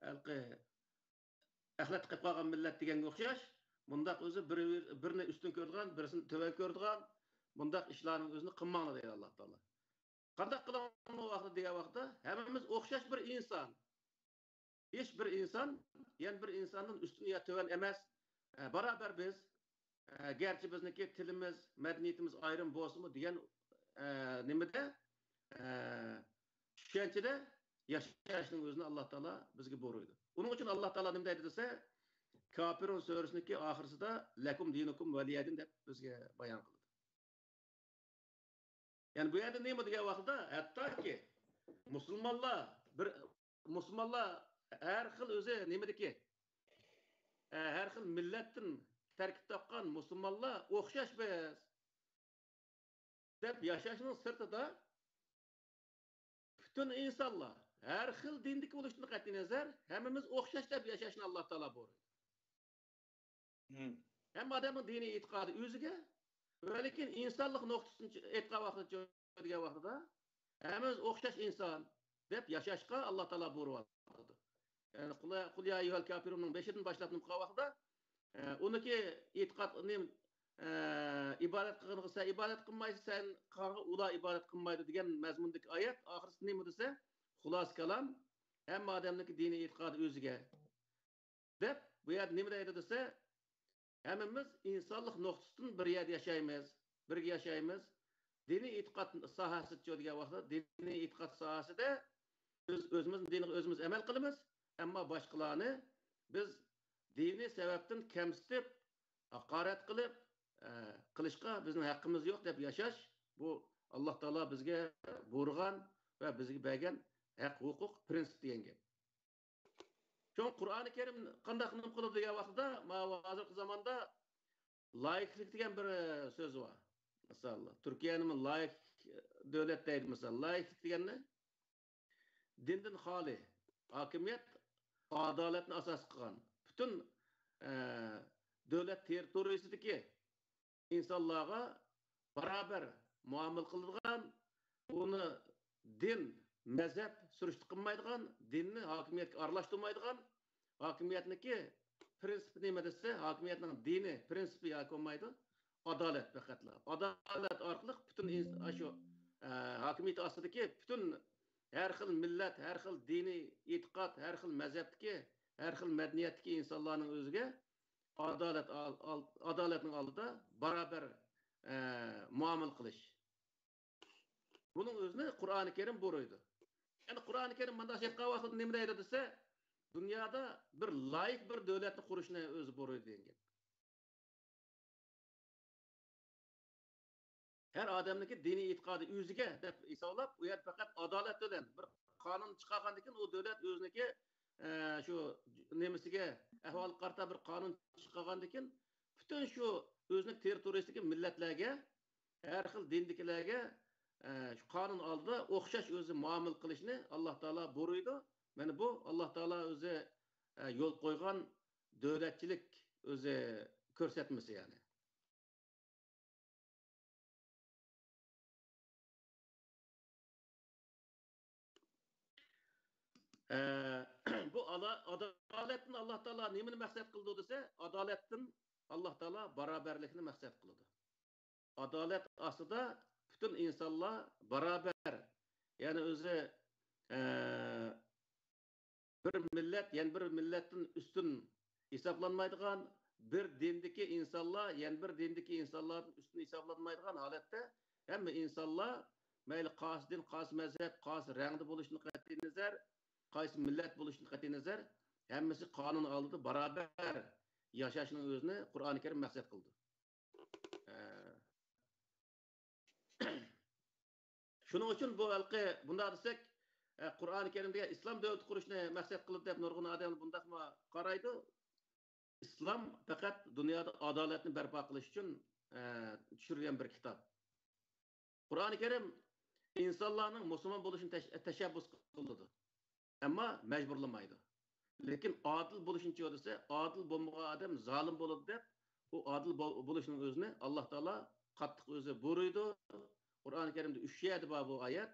əxlət qilib qalğan millət degənə oxşaş, bundaq özü birini üstün gördüğən, birisini tövən gördüğən, bundaq işlərin özünü qılmaqla deyir Allah Teala. Qandaq qılan o vaxtda deyə vaxtda, həmimiz oxşaş bir insan. Heç bir insan, yəni bir insanın üstün ya tövən emas, beraber biz, gerçi bizniki tilimiz, mədəniyyətimiz ayrım bolsunmu deyən nimede, şüşençide yaşayışının özünü Allah Teala bizge buyuruydu. Onun için Allah Teala ne dedi dese, Kafirun suresindeki ahırsı da lekum dinukum veliyedin de bizge bayan kıldı. Yani bu yerde ne mi diye vaxtda, hatta ki Müslümanlar her xil özü ne mi ki, her xil milletin terkip tapkan Müslümanlar oxşaş biz. Dep yaşayışının sırtı da bütün insanlar her xil dindik oluştuğunu qat'i nazar, hemimiz oxşaş dep yaşayışını Allah Teala buyuruyor. Hem adamın dini itiqadı özüge, öylekin insanlık noktasını etqa vaxtda hemimiz oxşaş insan dep yaşayışqa Allah Teala buyuruyor. Yani Kul ya eyyuhel kafirunun 5'in başlatınım vaxtda onunki itiqad ibadet qılınırsa ibadet qılmaysa sen ula ibadet qılmaydı degen məzmundaki ayet ahırsı neymi dese xulas kalam hem adamdaki dini itiqadı özüge dep bu yer neymi deydi dese hemimiz insanlık noktasının bir yerde yaşayımız birge yaşayımız dini itiqad sahası degen vaxtda dini itiqad sahası da biz özümüzün dinine özümüz emel qılımız ama başqalarını biz dini sebepten kemsitip, hakaret kılıp, kılışka bizim hakkımız yok deb yaşaş, bu Allah Teala bizge buyurgan ve bizge bergen hak hukuk prensip deyen gep. Şu Kur'an-ı Kerim qanday qılып qılıp degan vaqtda, ma hozirgi zamanda laiklik degan bir söz var. Mesela Türkiye'nin laik devlet deydi mesela. Laiklik degan ne? Dinden xali, hakimiyet adaletni asas qilgan. Bütün devlet territoriyasidagi insonlarga barabar muomala qiladigan, uni din, mazhab surishti qilmaydigan, dinni hokimiyatga aralashtirmaydigan, hokimiyatniki prinsipi nima desa, hokimiyatning dini prinsipi yoqolmaydi, adolat faqatla. Adolat orqali butun shu hokimiyat ostidagi butun har xil millat, har xil diniy e'tiqod, har xil mazhabdagi, har xil madaniyatdagi insonlarning o'ziga adolatning oldida barabar muomala qilish. Bunun özünü Kur'an-ı Kerim buyuruyordu. Yani Kur'an-ı Kerim bunda aytgan vaqtda nima deydi desa, dünyada bir layık bir devletni qurishni o'zi buyuruyor degan. Her adamniki diniy e'tiqodi o'ziga deb hisoblab, u yer faqat adolat bilan bir qonun chiqargandan keyin u davlat o'ziniki shu nemisiga ahvol qarta bir qonun chiqargandan keyin butun shu o'zining territoriyasidagi millatlarga, har xil dindikilarga şu kanun aldı, o'xshash o'zi muomala qilishni Alloh taolo buyurdi. Mana bu Alloh taolo o'zi yo'l qo'ygan davlatchilik o'zi ko'rsatmasi yani. Bu adaletni Alloh taolo nimani maqsad qildi desa, adaletdan Alloh taolo barobarlikni maqsad qildi. Adalet aslida bütün insanlar beraber, yani özü bir millet, yani bir milletin üstün hesaplanmaydıgan, bir dindeki insanlar, yani bir dindeki insanların üstün hesaplanmaydıgan halette, hem insanlar meyli qaysi din, qaysi mezhep, qaysi rengde buluşunu qat'i nazar, qaysi millet buluşunu qat'i nazar, hemmesi kanun aldı, beraber yaşayışının özünü Kur'an-ı Kerim maksat kıldı. Şunun için bu halkı bunda desek Kur'an-ı Kerim'de İslam devleti kuruşunu maksat kılıp dep nurgun adam bundak mı qaraydı? İslam fakat dünyada adaletini berpa kılış için düşürülen bir kitap. Kur'an-ı Kerim insanların Müslüman buluşunu teşebbüs kıldı. Ama mecburlamaydı. Lekin adil buluşunu çözdüse, adil bulmağa adam zalim bulup dep, bu adil buluşunun özünü Allah Teala kattık özü buyuruydu. Kur'an-ı Kerim'de 3 yerde var bu ayet.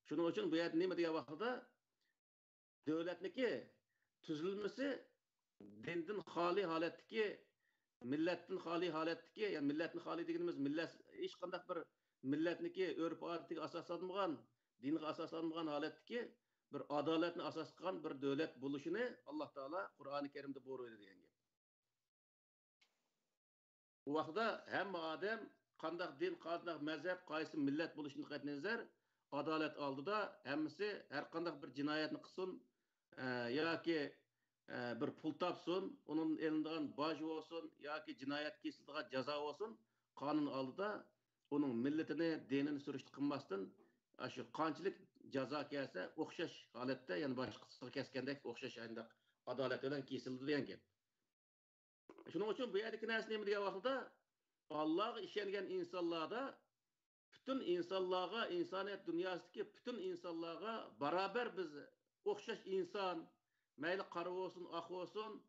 Şunun için bu ayet nima degan vaqtda devletniki tuzilmasi dindan xoli holatdagi, millatdan xoli holatdagi, yani millatni xoli deganimiz millat hech qanday bir millatniki urf-odatiga asoslanmagan, dinga asoslanmagan holatdagi bir adolatni asos qilgan bir davlat bo'lishini Alloh taolo Qur'oni Karimda buyurdi degan gap. Bu vaqtda hamma odam qanday din, qanday mazhab, qaysi millat bo'lishini qat'i nazar adolat oldida hammasi har qanday bir jinoyatni qilsin yoki bir pul topsin, onun elinden baj olsun yoki jinoyat kesildigan jazo olsun, qonun oldida onun millatini, dinini surishti qilmasdan shu qanchalik jazo kelsa o'xshash holatda, ya'ni boshqasiga kesgandek o'xshash ayndaq adolat bilan kesildi degan gap. Shuning uchun bu yerdagi narsa nima degan vaqtda Allah'a işengen insanlarda bütün insanlığa, insaniyet dünyasındaki bütün insanlığa beraber biz okşaş insan, meyli karı olsun, ak olsun,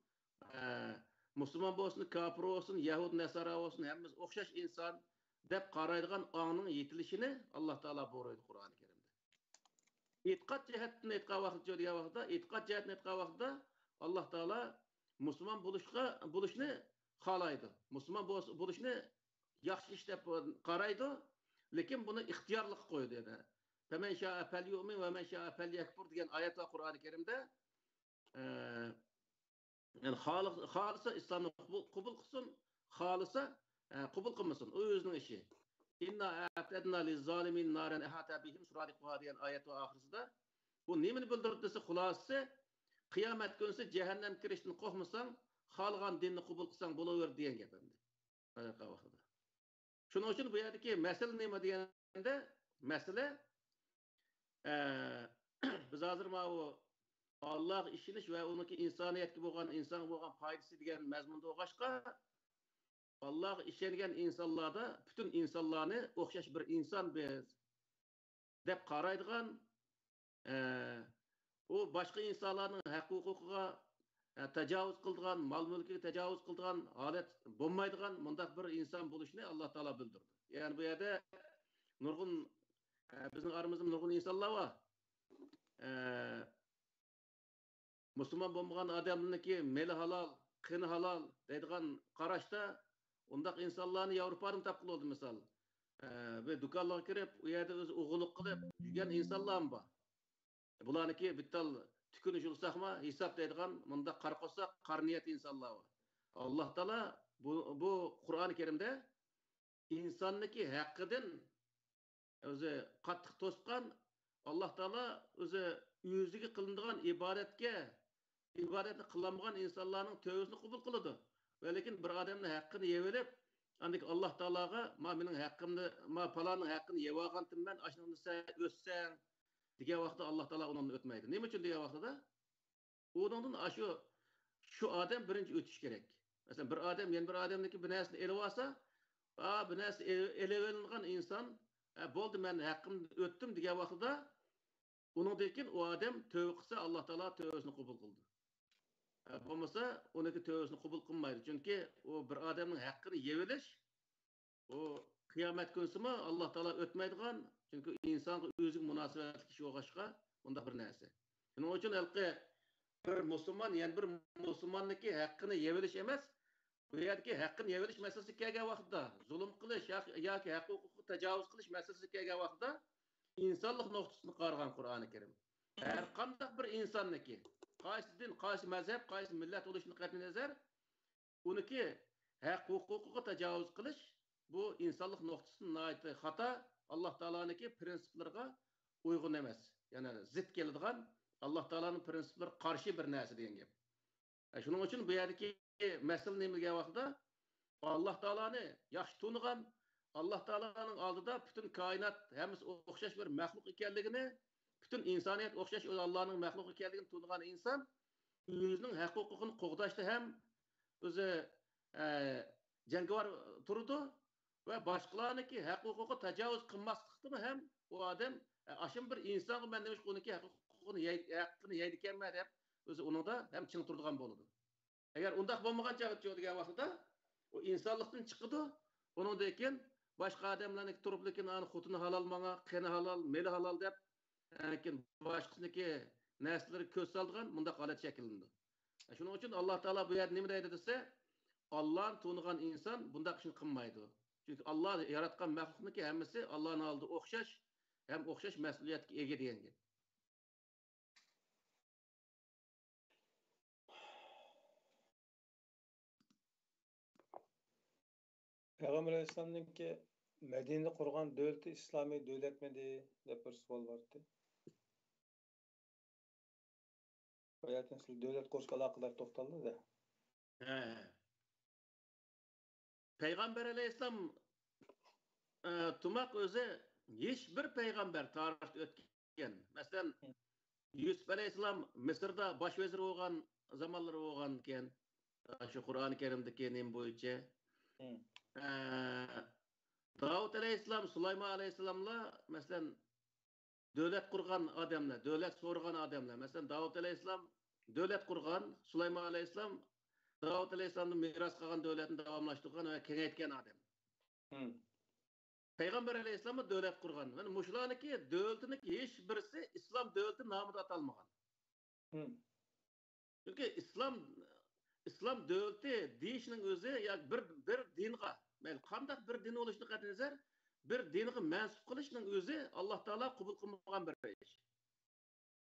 Müslüman olsun, kafir olsun, Yahud, Nesara olsun, hepimiz okşaş insan dep qaraydigan anın yetilişini Allah Teala buyuruyor Kur'an-ı Kerim'de. İtiqat cihetini etqa vaqtda diye vaqtda, itiqat cihetini etqa vaqtda Allah Teala Müslüman buluşunu xalaydı. Müslüman buluşunu yaxshi ish deb qaraydi, lekin buni ixtiyorlik qo'ydi dedi. Faman sha'a falyu'min va man sha'a falyakfur degan oyat va Qur'oni Karimda yani xolisa islomni qabul qilsin, xolisa qabul qilmasin, u o'zining ishi. Inna a'tadna liz-zalimin naran ahata bihim suradiqha degan oyat va oxirisida bu nimani bildirdi desa, xulosasi qiyomat kunsi jahannam kirishdan qo'rqmasang, xohlagan dinni qabul qilsang bo'laver degan gap endi. Anaqa vaqtida. Shuning uchun bu yerdagi masala nima deganda, masala biz hozir mana Allah ishinish va uniki insoniyatga bo'lgan, inson bo'lgan foydasi degan mazmunda o'qishqa Allah ishongan insonlarda bütün insonlarni o'xshash bir inson biz deb qaraydigan u boshqa insonlarning haq-huquqiga tajovuz qildigan, mol-mulkiga tajovuz qildigan holat bo'lmaydigan mundaq bir inson bo'lishini Alloh taolo bildirdi. Ya'ni bu yerda nurg'un bizning aramizda nurg'un insonlar bor. Müslüman bo'lmagan odamniki meli halol, qini halol deydigan qarashda undaq insonlarni Yevropadan topib oldi misol. Ve do'konlarga kirib, u yerda o'zi o'g'illik qilib yurgan insonlar bor. Bularniki bittal tükünüş olsaqma hesap deydigan munda qarqosa qarniyat insonlar bor. Alloh taolo bu Qur'oni Karimda insonniki haqqidan o'zi qattiq to'sqan Alloh taolo o'zi o'ziga qilinadigan ibodatni qilmagan insonlarning tövbesini qabul qiladi. Va lekin bir odamning haqqini yevelib, andik Alloh taologa mening haqqimni, falonning haqqini yeb olgandim ashuni o'ssang degan vaqtda Alloh taolo uni o'tmaydi. Nima uchun degan vaqtda undan shu odam birinchi o'tish kerak. Masalan, bir odam yana bir odamniki bir narsani elib olsa, bu narsa elevelingan inson bo'ldi, men haqqimni o'tdim degan vaqtda undan keyin u odam tövbe qilsa Alloh taolo tövbesini qabul qildi. Bo'lmasa uniki tövbesini qabul qilmaydi. Chunki u bir odamning haqqini yevilish u qiyomat kunisimi Alloh taolo o'tmaydigan, chunki insonga o'ziga munosabatli kishi o'g'ashqa bunda bir narsa. Shuning uchun halqi bir musulmon, yana bir musulmonniki haqqini yevilish emas, bu yerdagi haqqini yevilish masalasi kelgan vaqtda zulm qilish yoki haq-huquqqa tajovuz qilish masalasi kelgan vaqtda insonlik nuqtasini qaragan Qur'oni Karim. Har qanday bir insonniki qaysi din, qaysi mazhab, qaysi millat bo'lishini qat'iy nazar, uniki haq-huquqiga tajovuz qilish bu insonlik nuqtasini xato, Alloh taoloning prinsiplariga uyg'un emas. Ya'ni zid keladigan Alloh taoloning prinsiplariga qarshi bir narsa degan gap. Shuning uchun bu yerdagi masala nima degan vaqtda Alloh taoloni yaxshi tunigan, Alloh taoloning oldida bütün koinot hammasi o'xshash bir maxluq ekanligini, bütün insoniyat o'xshash Allohning maxluq ekanligini tunigan inson o'zining haq-huquqini qo'g'dashda ham o'zi jangovar turdi va boshqalarniki haq-huquqiga tajovuz qilmaslikda ham u odam ashim bir insonga men demoqchi uniki haqqini yeydi ekanman deb o'zi unida ham chin turadigan bo'ladi. Agar undaq bo'lmagan degan vaqtda u insonlikdan chiqadi, undan keyin boshqa odamlarniki turib lekin ani xotini halol manga, qani halol, meli halol deb lekin boshqasiniki narsalarga ko'z soldigan bunda holat shakllandi. Shuning uchun Alloh taolo bu yerda nima deydi desa, Alloh tunigan inson bundaq ishni qilmaydi. Chunki Alloh yaratgan maxluqniki hammasi Allohning oldida o'xshash, ham o'xshash mas'uliyatga ega degan gap. Peygamber Aleyhisselam'ınki Medine'de kurgan devleti İslami devlet miydi diye bir soru vardı. Hayatın siz devlet kurskala kadar toktaldı da. Peygamber Aleyhisselam tumak özü hiçbir peygamber tarihte ötken. Mesela Yusuf Aleyhisselam Mısır'da başvezir olgan zamanları olganken şu Kur'an-ı Kerim'deki nem boyunca Davud Aleyhisselam, Süleyman Aleyhisselam'la mesela devlet kurgan adamlar, devlet sorgan adamlar. Mesela Davud Aleyhisselam devlet kurgan, Süleyman Aleyhisselam Davud Aleyhisselam'ın miras kalan devletini devamlaştırgan ve kengaytken adam. Peygamber Aleyhisselam'ı devlet kurgan. Yani muşlaniki devletiniki hiç birisi İslam devleti namıda atalmagan. Çünkü İslam devleti deyişinin özü ya bir dinga, yani kandak bir din oluşunu qat'iy nazar, bir dinga mensup qilishning o'zi Alloh taolo qabul qilmagan bir ish.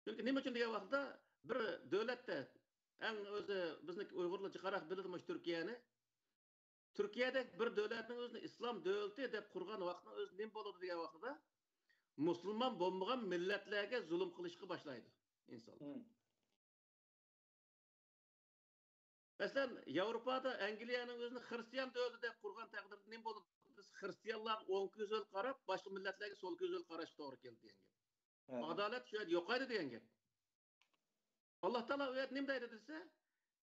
Chunki nima uchun degan vaqtda bir davlatda eng o'zi bizniki Uyg'urlarcha qaraq biladigan Turkiyani, Turkiyada bir davlatning o'zini islom davlati deb qurgan vaqtda o'zi nima bo'ladi degan vaqtda musulmon bo'lmagan millatlarga zulm qilishga boshlaydi inson. Mesela Avrupa'da Angliyanın özünü Hristiyan devleti dep kurgan takdirde ne boldu? Biz Hristiyanlar oң көзөл qarap, başka milletlerge sol көзөл qaraş doğru keldi diyen gep. Adalet şöyle yokaydı diyen gep. Allah Teala öyle ne deydi dese,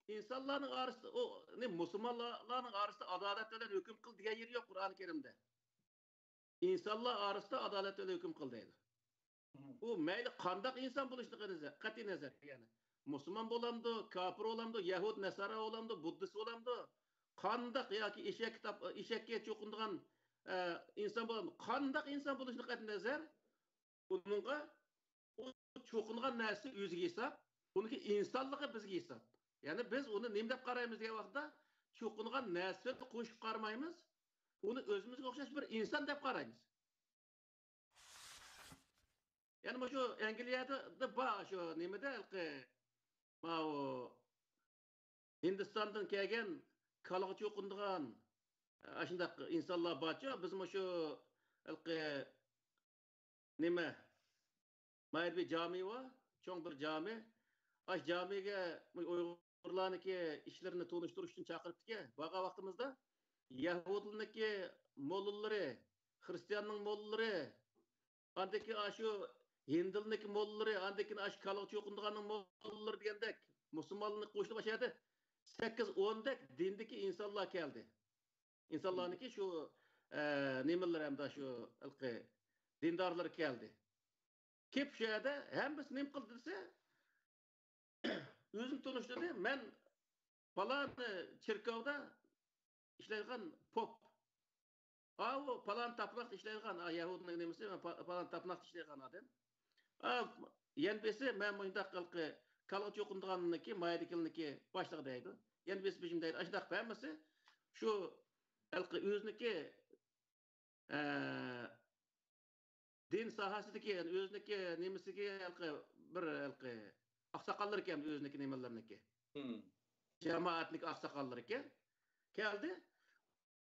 insanların arasında o ne Müslümanların arasında adalet öyle hüküm kıl diye yeri yok Kur'an-ı Kerim'de. İnsanlar arasında adalet öyle hüküm kıl deydi. Bu meyli kandak insan buluştuğu kati nazar yani. Müslüman olamdı, kafir olamdı, Yahud, Nesara olamdı, Buddhist olamdı. Kandak yoki eşek kitap, eşekке çokunduğun insan olamdı. Kandak insan buluştuğu kati nazar. Bununla o çokunduğun nersi özüge hesap. Bununki insanlığı bizge hesap. Yani biz onu nemdep qaraymiz diye vaqtda çokunduğun nersi qo'shib qarmaymiz. Onu özümüzge o'xshash bir insan deb qaraymiz. Yani şu Angliyada da var şu nimede ki o Hindistan'dan kelgen kalığı çokunduğun aşındaq insanlar barça bizim şu ki nime mayır bir cami var, çoğun bir cami. Aş camiye Uygurlarniki işlerini tanıştırış için çağırıp ki baga vaxtımızda Yahudilniki mollaları, Hristiyanның mollaları, andaki aşı Hindilniki mollaları, andaki aş kalığı çokunduğunun mollaları degендek Müslümanlık qo'shilib başladı. 8-10 dek dindeki insanlar geldi. İnsanlarniki şu nimeler hem de şu dindarlar geldi. Kep şeyde hem biz nim kıldı dese özüm tanıştırdı. Ben falan çirkavda işlerken pop. O falan tapınak işlerken Yahudinin nemesi falan tapınak işlerken adam. Yenbesi ben bunda kalığı çokunduğunki mayadikilniki başlığı deydi. Yenbesi bizim deydi. Aşdaq beğenmesi şu özünki din sahasideki yani özünki nemesiki bir aksakallar iken özünki nemelerinki. Cemaatlik aksakallar iken geldi.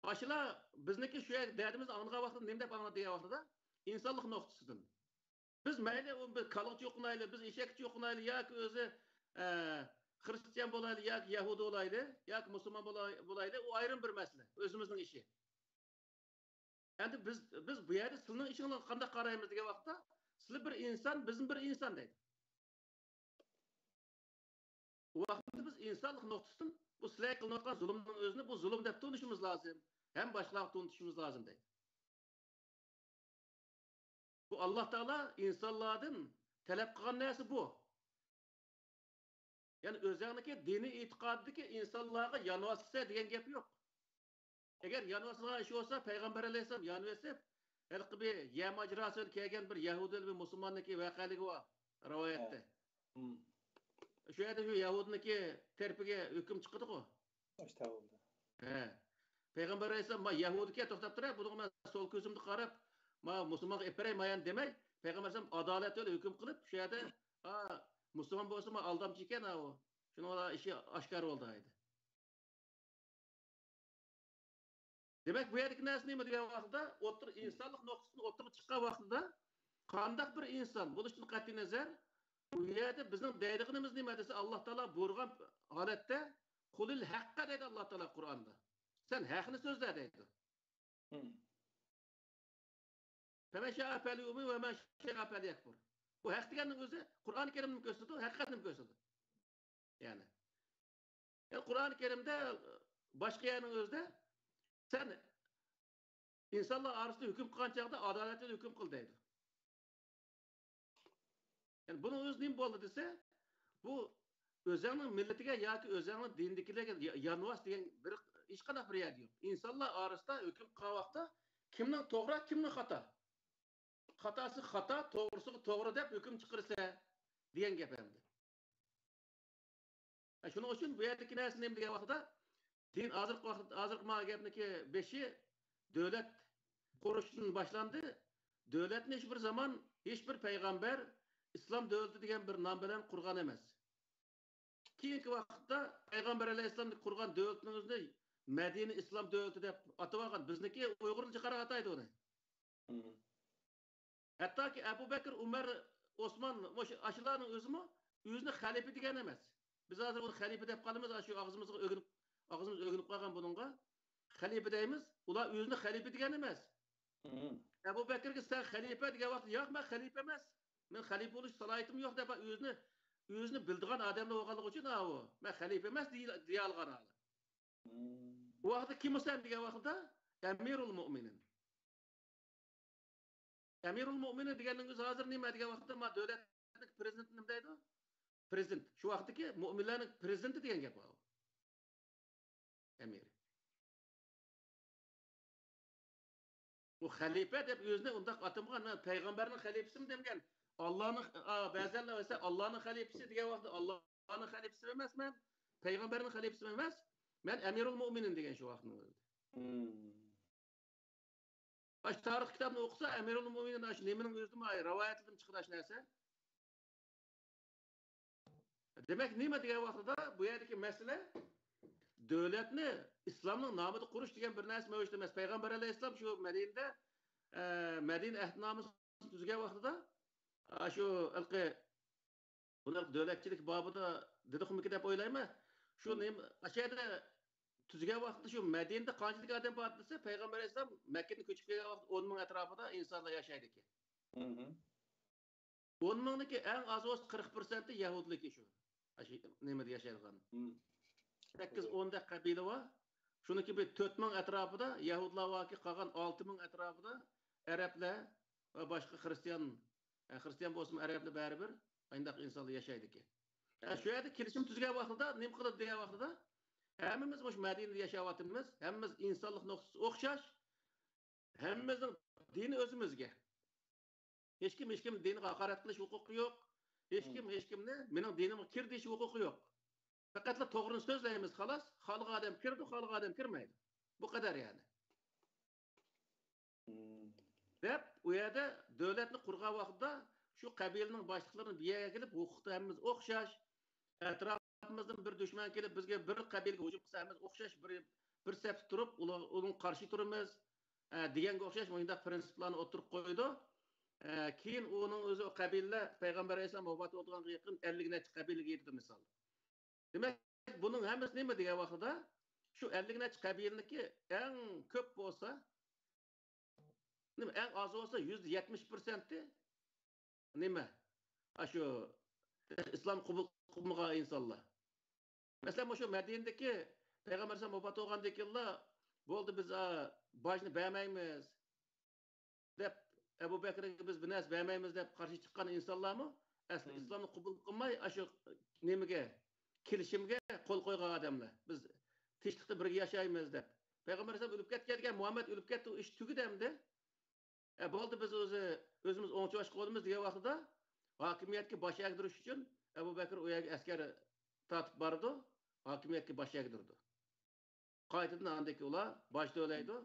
Aşıla bizniki şu derdimiz anıga vaxtında nemdep anıga diye vaxtıda insanlık noktasıdır. Biz meyle o bir kalıqçı okunaylı, biz eşekçi okunaylı, ya ki özü Hristiyan olaylı, ya ki Yahudi olaylı, ya ki Müslüman olaylı, o ayrım bir mesele, özümüzün işi. Yani biz bu yerde sılının işini qanday qaraymiz degan vaqtda, sizlar bir insan, bizim bir insan deydi. O vaqtda biz insanlık noktasından bu sizlar qılınayotgan zulmning özünü bu zulm deb tunishimiz lazım. Hem başqalarga tunishimiz lazım deydi. Bu Allah Teala insanlardan talep qilgan narsa bu. Yani özünki dini itiqaddaki insanlarga yanvasısa degan gap yo'q. Eğer yanvasıga iş olsa Peygamber Aleyhisselam yanvasıp halkı bir yamacrası kelgen bir Yahudi bir Müslümanniki vaqaligi var rivayette. Şu yerde şu Yahudiniki terpiga hüküm chiqdi-ku. Estağfurullah. Peygamber Aleyhisselam Yahudiga to'xtab turib, buni men sol ko'zimni qarab, men Müslümanga epiray mayan demay, Peygamber Aleyhisselam adalet öyle hüküm qilib, şu yerde Müslüman bo'lsa men aldamchi ekan o. Şunun işi aşkar oldu haydi. Demek bu yerdeki narsa nima degan vaqtda, o'tir insonlik nuqtasini o'tirib chiqqan vaqtida qandaq bir inson bo'lishdan qat'iy nazar, bu yerda bizning deydiganimiz nima desa Alloh taolo buyurgan holatda qulil haqqa deydi Alloh taolo Qur'onda. Sen haqni so'zla deydi. Femen şa'a felyu'min ve men şa'a felyekfur. Bu haq deganning o'zi Qur'oni Karimni ko'rsatadi, haqiqatni ko'rsatadi. Yani Qur'oni Karimda boshqa yerning o'zida sen insanlar arasında hüküm qilgan chaqda adolatli hüküm qil deydi. Yani bunun o'zi nima bo'ldi desa, bu o'zining millatiga yoki o'zining dindikilarga yanvas degan bir hech qanday bir yer yo'q. İnsanlar arasında hüküm qilgan vaqtda kimning to'g'ri, kimning xato? Xatosi xato, to'g'risi to'g'ri deb hukm chiqarsa degan gap endi. Shuning uchun bu yerdagi narsa nima degan vaqtda din hozirgi gapniki 5'i devlet kuruluşunun başlandı. Devletin hiçbir zaman hiçbir peygamber İslam devleti diyen bir nam bilen kurgan emez. Keyinki vakitte Peygamber Aleyhisselam'ın kurgan devletinin özünde Medine İslam devleti de atıvagan. Bizdeki Uygurluca kara ataydı onu. Hatta ki Ebu Bekir, Ömer, Osman aşılarının özü mü? Yüzünü halife diyen emez. Biz hazır bunu halife dep kalımız, şu ağzımız ögünüp kalgan bununla. Halife deyimiz, ular özünü halife degen emas. Ebu Bekir'e sen halife degen vaqt, yok ben halife emas. Men halife oluş salahiyetim yok dep özünü bildiğin adamla oğanlık için o. Ben halife emas diye algan alı. Bu vaqtda kim sen degen vaqtda? Emirul Mu'minin. Emirul Mu'minin degeniniz hazır nima degen vaqtda ma devletning prezidenti nima deydi? Prezident. Şu vaqtdagi mu'minlarning prezidenti degan gap o. Emir. Bu halife deb özüne undaq atılgan, men payg'ambarning halifasimi degan. Allohning ba'zanlar esa Allohning halifasi degan vaqtda Allohning halifasi emas men, payg'ambarning halifasi emas, men Emirul Mu'minin degan shu vaqtning o'zida. Aş tarix kitabını okusa Emirul Mu'minin aş nemining o'zida rivoyatlarim chiqdi aş narsa. Demek nima degan vaqtda bu yerdagi masala devletni İslamning nomida qurish degan bir narsa mavjud emas. Payg'ambar alayhissalom shu Madina ahdnomasini tuzgan vaqtida shu ilqi bular davlatchilik babida dedixmiki deb o'ylayman. Shu ashada tuzgan vaqtda shu Madinada qanchalik odam bor desa, Payg'ambar alayhissalom Makkadan ko'chib kelgan vaqt 10 ming atrofida insonlar yashaydi ekan. 10 mingniki eng az 40% yahudlik shu. Nimada yashaydigan. 8-10 da qabila var. Şuniki bir 4 ming atrofida yahudlar varki, qolgan 6 ming atrofida arablar va boshqa xristian bo'lsin, arablar baribir ayndaq insonlar yashaydi ekan. Shu yerda kelishim tuzgan vaqtida nima qiladi degan vaqtida hammamiz mush Madinada yashayapmiz, hammamiz insonlik nuqtasi o'xshash, hammamizning dini o'zimizga. Hech kim diniga haqorat qilish huquqi yo'q. Hech kimni mening dinimga kir deyish huquqi yo'q. Faqatla to'g'rini so'zlaymiz xolos. Xalq odam kirdi, xalq odam kirmaydi. Bu qadar yani. Deb u yerda davlatni qurgan vaqtda shu qabilaning boshliqlarini bir yerga kelib, huquqda hammamiz o'xshash, atrofimizdan bir dushman kelib bizga bir qabilaga hujum qilsa hammamiz o'xshash bir safda turib, uning qarshi turamiz deganga o'xshash shunday prinsiplarni o'tirib qo'ydi. Keyin uning o'zi qabilalar payg'ambar alayhisalom vafot bo'lganga yaqin 50 necha qabilaga yetdi misol. Demek bunun hammasi nima degan vaqtida shu 50 necha qabilaniki eng ko'p bo'lsa, nima eng oz bo'lsa 70%ti nima? Shu islom qabul qilmagan insonlar. Masalan, shu Madinadagi payg'ambar alayhisalom vafot bo'lgandan keyinlar bo'ldi biz bojni bermaymiz deb Ebu Bekir'e biz bir narsa bermaymiz deb qarshi chiqqan insonlarmi? Asli islomni qabul qilmay shu nimaga kelishimga qo'l qo'ygan odamlar. Biz tinchlikda birga yashaymiz deb. Payg'ambar alayhisalom o'lib ketgan, Muhammad o'lib ketdi, ish tugadi endi. Bo'ldi biz o'zimiz o'ngchosh qo'limiz degan vaqtida hokimiyatga bosh egdirish uchun Abu Bakr u yerga askar tortib bordi, hokimiyatga bosh egdirdi. Qaytadan andaki ular bosh to'laydi.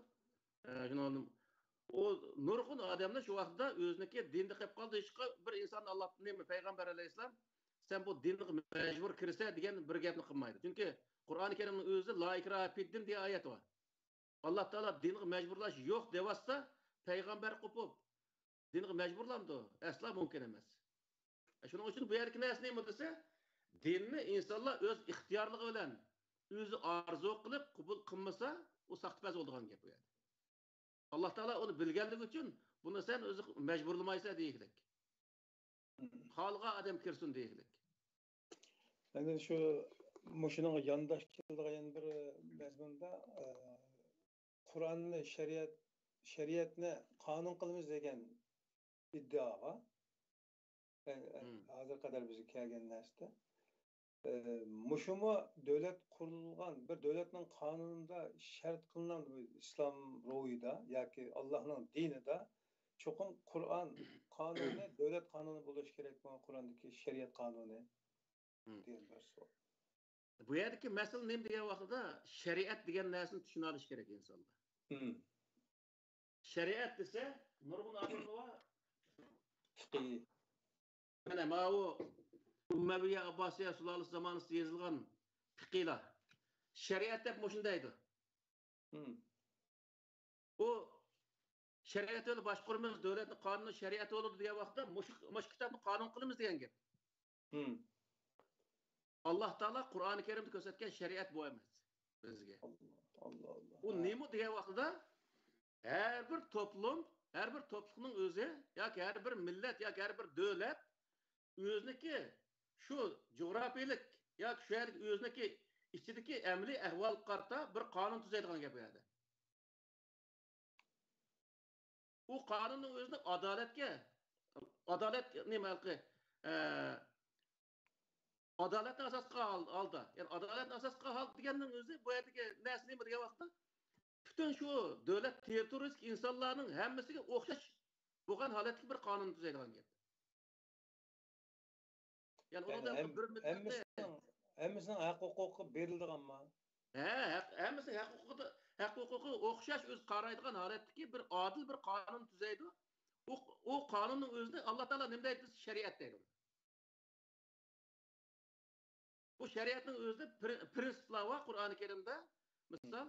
O nurg'un odamlar shu vaqtda o'ziniki dinda qilib qoldi. Hech bir inson Allohning payg'ambar alayhisalom sen bu dinga mecbur kirsa degan bir gapni qilmaydi. Chunki Qur'oni Karimning o'zi la ikraha fid-din degan oyat bor. Alloh taolo dinga mejburlash yo'q devasa payg'ambar qilib dinga mejburlandi. Asla mumkin emas. Shuning uchun bu yerki narsa nima desa, dinni insonlar o'z ixtiyorligi bilan o'zi arzu qilib qabul qilmasa, u saxtbaz bo'lgan gap bu yerda. Alloh taolo uni bilganligi uchun buni sen o'zi mejburlamaysan deylik. Xalqa adam kirsin deylik. Yani şu muşunun yandaş keldiğin bir mezmunda Kur'an'ı şeriatni qonun qilamiz degan iddia var. Hazır kadar bizi kelgen narsa. Muşumu devlet kurulgan bir devletin kanununda şart kılınan İslam ruhuyda yoki Allah'ın dinida çokum Kur'an kanunu, devlet kanunu buluş gerek mi? Kur'an'daki şeriat kanunu diyen bir soru. Bu yerdeki mesele neyim diye vaqtida şeriat degan narsani tushuna olish kerak insonlar. Şeriat desa, nurg'un odamlar bor. Fiqh. Mana bu Ummaviya Abbasiya sulolasi zamonida yozilgan fiqhlar. Shariat deb shundaydi. O shariat yo'li boshqaramiz, davlatning qonuni shariat yo'li degan vaqtda mush kitobni qonun qilamiz degan gap. Allah Taala Qur'oni Karimda ko'rsatgan shariat bu emas bizga. Allah. U nima degan vaqtida her bir toplum, her bir toplumning o'zi yoki her bir millat yoki her bir davlat o'ziniki shu coğrafiyalik yoki shu yerda o'ziniki ichidagi amaliy ahvol qarta bir qonun tuzaydigan gap edi. U qonunning o'zini adolat nimaga adolatni asosga oldi. Yani adolatni asosga oldi deganning o'zi bu yerdagi narsa nima degan vaqtda bütün şu devlet terörist insanların hemmesiga o'xshash bo'lgan holatdagi bir qonun tuzaydigan gap. Yani orada bir millatda hemmisinin haq huquqi berildiganmi? Hemmisining haq huquqi o'xshash o'z qaraydigan holatdagi bir adil bir qonun tuzaydi. O qonunning o'zini Alloh taolo nima deydi? Shariat deydi. Bu shariatning o'zida prinsiplar va Qur'oni Karimda misol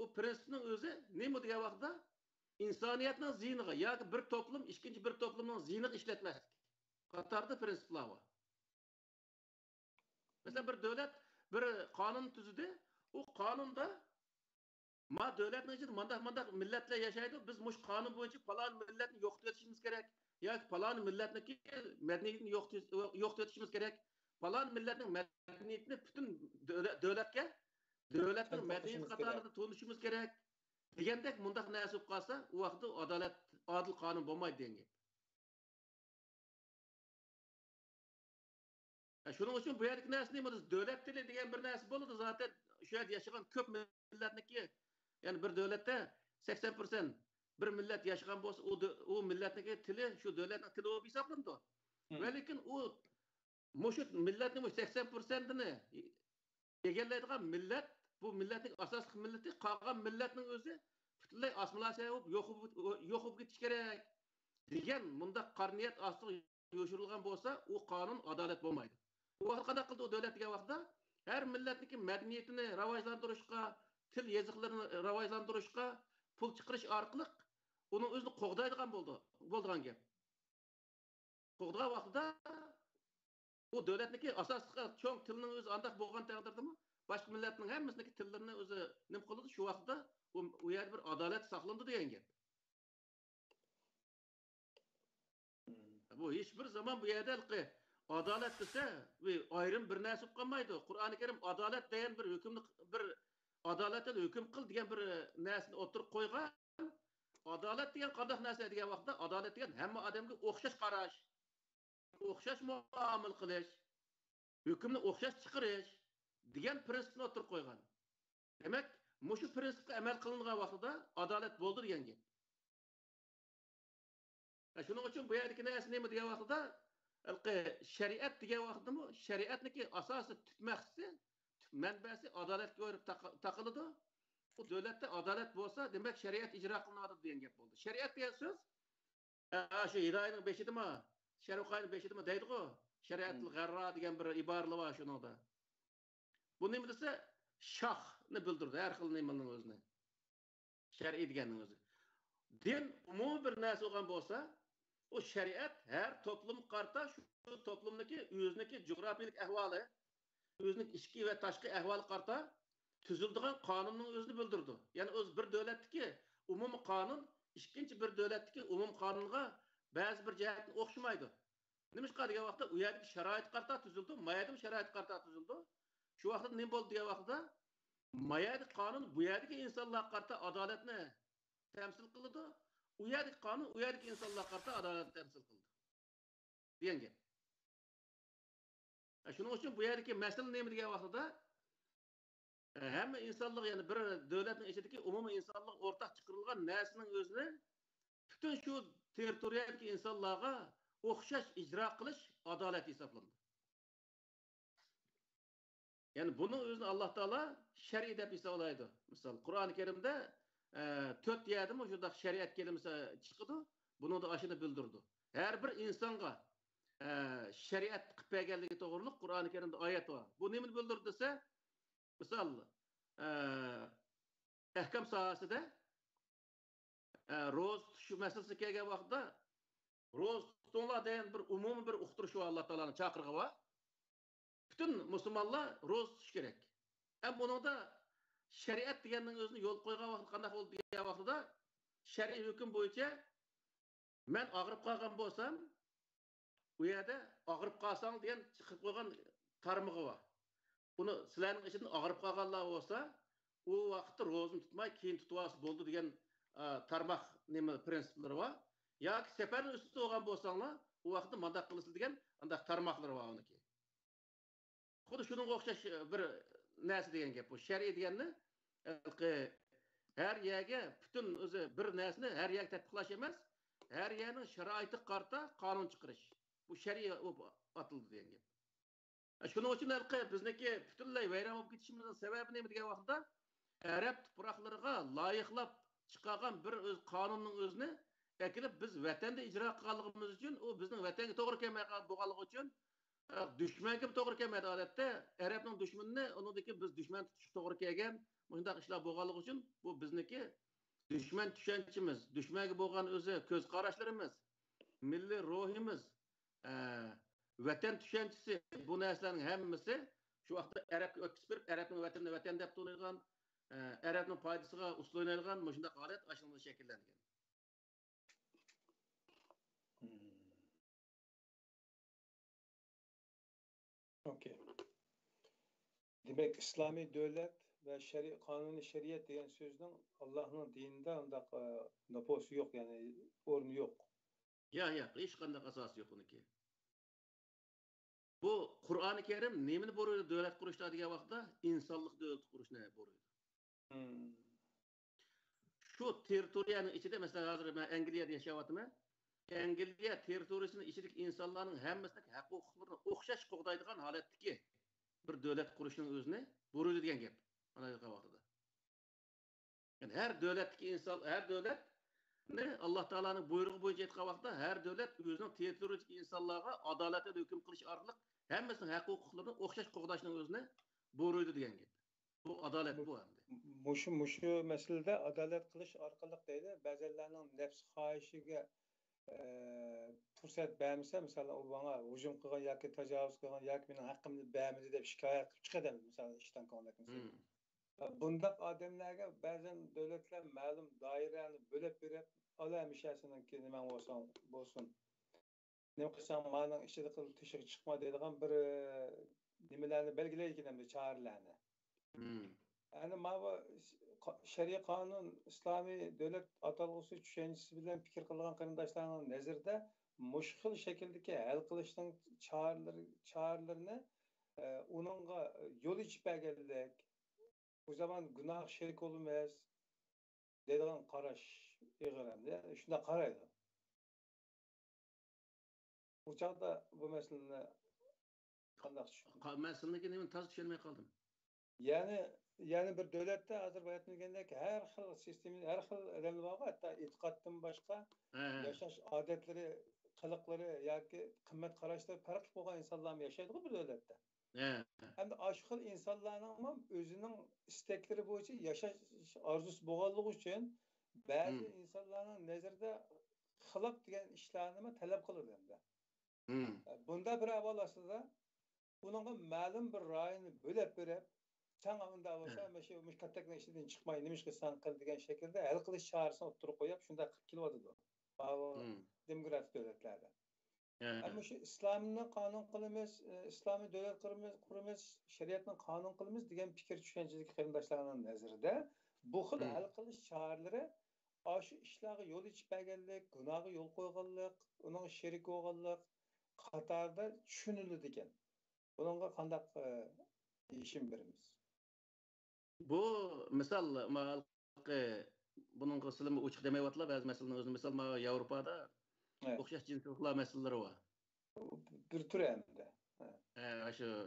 o prinsipning o'zi nima degan vaqtda insoniyatning ziyniga yoki bir toplum ikkinchi bir toplumning ziyniga ishlatmaslik qatorda prinsiplar bor. Mesela bir davlat bir qonun tuzdi, o qonunda ma davlatning ichida mandaq millatlar yashaydi, biz mush qonun bo'yicha falon millatni yo'qotishimiz kerak yoki falon millatniki madaniyatini yo'qotishimiz kerak. Falon millatning madaniyatini butun davlatga davlatning madaniyat qatorida tunishimiz kerak degandek mundaq narsa bo'lib qolsa u vaqtda adil qonun bo'lmaydi degan gap. Shuning uchun bu yerdagi narsa nima davlat tili degan bir narsa bo'ladi zaten shu yerda yashagan ko'p millatniki ya'ni bir davlatda 80% bir millat yashagan bo'lsa u millatniki tili shu davlatning tili bo'lib hisoblanadi. Va lekin u mushu millatning 80%ni egallaydigan millat bu millatning asosiy millati qolgan millatning o'zi butunlay assimilyatsiya bo'lib yo'q bo'lib ketish kerak degan bunda qarniyat ostiga yo'shirilgan bo'lsa u qonun adolat bo'lmaydi. U qanday qildi u davlat degan vaqtda har millatniki madaniyatini rivojlantirishga til yoziqlarini rivojlantirishga pul chiqarish orqali uning o'zini qo'g'daydigan bo'lgan gap. Qo'g'dagan vaqtda u davlatniki asosiy cho'ng tilning o'zi andaq bo'lgan taqdirdami boshqa millatning hammasiniki tillarini o'zi nim qildi shu vaqtda u yerda bir adolat saqlandi degan gap. Bu hech bir zaman bu yerda adolat desa ayrim bir narsa bo'lib qolmaydi. Qur'oni Karim adolat degan bir hukmni bir adolatni hukm qil degan bir narsani o'tirib qo'ygan. Adolat degan qanday narsa degan vaqtda adolat degan hamma odamga o'xshash qarash, o'xshash muomala qilish, hukmni o'xshash chiqarish degan prinsipni o'tirib qo'ygan. Demak, mushu prinsipga amal qilingan vaqtida adolat bo'ldi degan gap. Shuning uchun bu yerdagi narsa nima degan vaqtida shariat degan vaqtda shariatniki asosiy tutmaqchisi, manbasi adolatga o'rib taqiladi. Bu davlatda adolat bo'lsa, demak shariat ijro qilinadi degan gap bo'ldi. Shariat degan so'z shu Hidoyatning 5-idimi, Sharuqayning 5-idimi deydi-ku. Shariatul g'arra degan bir iboralar bor shunda. Bu nima desa shohni bildirdi, har xil nimaning o'zini. Shar'iy deganning o'zi. Din umumiy bir narsa bo'lgan bo'lsa, o shariat her toplum qarta shu toplumdagi o'ziniki coğrafiyalik ahvoli, o'zining ichki va tashqi ahvoli qarta tuzildigan qonunning o'zini bildirdi. Ya'ni o'z bir davlatdagi umumiy qonun ikkinchi bir davlatdagi umumiy qonunga ba'zi bir jihatdan o'xshamaydi. Nimishqa degan vaqtda u yerdagi sharoit qarta tuzildi, mayada sharoit qarta tuzildi. Shu vaqtda nima bo'ldi degan vaqtda mayada qonun bu yerdagi insonlar qarta adolatni temsil qildi. U yerdagi qonun u yerdagi insonlar qarta adolatni temsil qildi degan gap. Shuning uchun bu yerdagi masala nima degan vaqtda hamma insonlar ya'ni bir davlatning ichidagi umumiy insonlar o'rtaq chiqarilgan narsaning o'zini butun shu territoriyadagi insonlarga o'xshash ijro qilish adolat hisoblanadi. Ya'ni buning o'zini Alloh taolo shar'iy deb hisoblaydi. Misol Qur'oni Karimda 4 yerdimi shunda shariat kelimasi chiqdi. Buni da ashini bildirdi. Har bir insonga shariat qilib berganligi to'g'riliq Qur'oni Karimda oyat bor. Bu nimani bildirdi desa, misol ahkam sohasida ro'z shu masalasi kelgan vaqtda ro'z tutinglar degan bir umumiy bir uqtirish va Alloh taolaning chaqirig'i bor. bütün Müslümanlar roz tutuş gerek. Hem bunu da şeriat deganning o'zini yo'l qo'ygan vaqt qanday bo'ldi degan vaqtida shar'iy hukm bo'yicha men og'rib qolgan bo'lsam, u yerda og'rib qolsang degan chiqib qo'ygan tarmog'i bor. Buni sizlarning ichidan og'rib qolganlar bo'lsa, u vaqtda ro'zani tutmay keyin tutib olsa bo'ldi degan tarmoq nima prinsiplari bor. Yoki safarni ustida bo'lgan bo'lsanglar, u vaqtda mandaq qilasiz degan undaq tarmoqlar bor uniki. Xuddi shunga o'xshash bir narsa degan gap bu. Shar'iy deganni har yerga butun o'zi bir narsani har yerga tatbiqlash emas, har yerning sharoitiga qarata qonun chiqarish. Bu shar'iy atildi degan gap. Shuning uchun bizniki butunlay vayron bo'lib ketishimizning sababi nima degan vaqtda arab tuproqlariga loyiqlab chiqargan bir o'z qonunning o'zini akilib biz vatanda ijro qilganligimiz uchun u bizning vatanga to'g'ri kelmay bo'lganligi uchun dushmanga to'g'ri kelmaydi odatda arabning dushmanini unidagi biz dushman tutish to'g'ri kelgan bunday ishlar bo'lganligi uchun bu bizniki dushman tushunchimiz dushmanga bo'lgan o'zi ko'z qarashlarimiz milliy ruhimiz vatan tushunchisi bu narsalarning hammasi shu vaqtda arabga o'tkazib berib arabning vatanini vatan deb to'laydigan arabning foydasiga uslanadigan shunday holat ashunday shakllangan. Okay. Demek İslami devlet ve kanuni şeriat diyen sözün Allah'ın dininde onda nüfusu yok yani ornu yok. Ya hiç kandak asası yok onunki. Bu Kur'an-ı Kerim nemini boruyordu devlet kuruşta diye vakti insanlık devlet kuruşuna boruyordu. Şu teritoriyanın içinde mesela hazır ben Angliya'da yaşavatım. Angliya territoriyasının içindeki insanların hemmesindeki hukuklarını okşaş qoğdaydıgan haletteki bir devlet kuruşunun özüne boruyordu diyen gap. Anaylığa vaktıda. Yani her devletteki insan, her devlet ne Allah Teala'nın buyruğu boyunca ettiği vaxtda her devlet özünün territoriyadaki insanlara adaletle hüküm kılış arqılıq hemmesinin hukuklarını okşaş qoğdaşının özüne boruyordu diyen gap. Bu adalet bu hem de. Muşu meselede adalet kılış arqılıq deydi. Bəzilərinin nefs xahişiga fırsat vermese mesela o bana hücum kılgan yoki tajovuz kılgan yoki mening haqqimni bermedi deb shikoyat qilib chiqadi mesela ishdan qolgan. Bundaq odamlarga ba'zan davlatlar ma'lum doirani bo'lib berib olamishasiniki nima bo'lsin. Nima qilsam mening ishida qilib teshik chiqma deydigan bir nimalarni belgilaydigan hamda choralarni. Yani bu şer'i kanun, İslami devlet atalgısı düşüncesi bilen fikir kılgan qarindoshlarning nazarida mushkil şekildeki hal qilishning çağrılarını onunla yol içip berganlik bu zaman günah şerik olmaz deydigan qarash ig'ramda shunday qaraydi. Bu chaqda bu masalani qanday tushunasiz? Masalani men to'g'ri tushunmay qoldim. Yani bir devlette hazır bayatılgendeki her xil sistemi, her xil adamlar var. Hatta itikattan başka yaşaş adetleri, kılıkları, yoki kıymet qarashları farklı bo'lgan insanlar mı yaşaydı bu devlette? Hem de aşkıl insanların ama özünün istekleri boyunca yaşaş arzusu bo'lganligi uchun bazı insanların nazarda xilaf degan ishlarni talab qiladi hamda. Bunda bir avval aslida bununla ma'lum bir rayoni bo'lib berib sen avında olsa meşe müşkattakning işinden çıkmayı nimish qilsan qil degan şekilde hal qilish chorasini o'tirib qo'yib shunday qilib kelyapti. Demokratik davlatlarda. Ama şu İslamni qonun qilamiz, islomiy davlat quramiz, shariatni qonun qilamiz degan fikr tushunchadagi qarindoshlarning nazarida bu xil hal qilish choralari shu ishlarga yo'l ichib berganlik, gunohga yo'l qo'yganlik, uning sherik bo'lganlik qatorida tushuniladi ekan. Bunga qanday ishim beramiz? Bu misal bunun kısımı uçuk demeyi bazı meselenin özü misal Avrupa'da okşaş cinsiyetler meseleleri var. Bir tür hem de.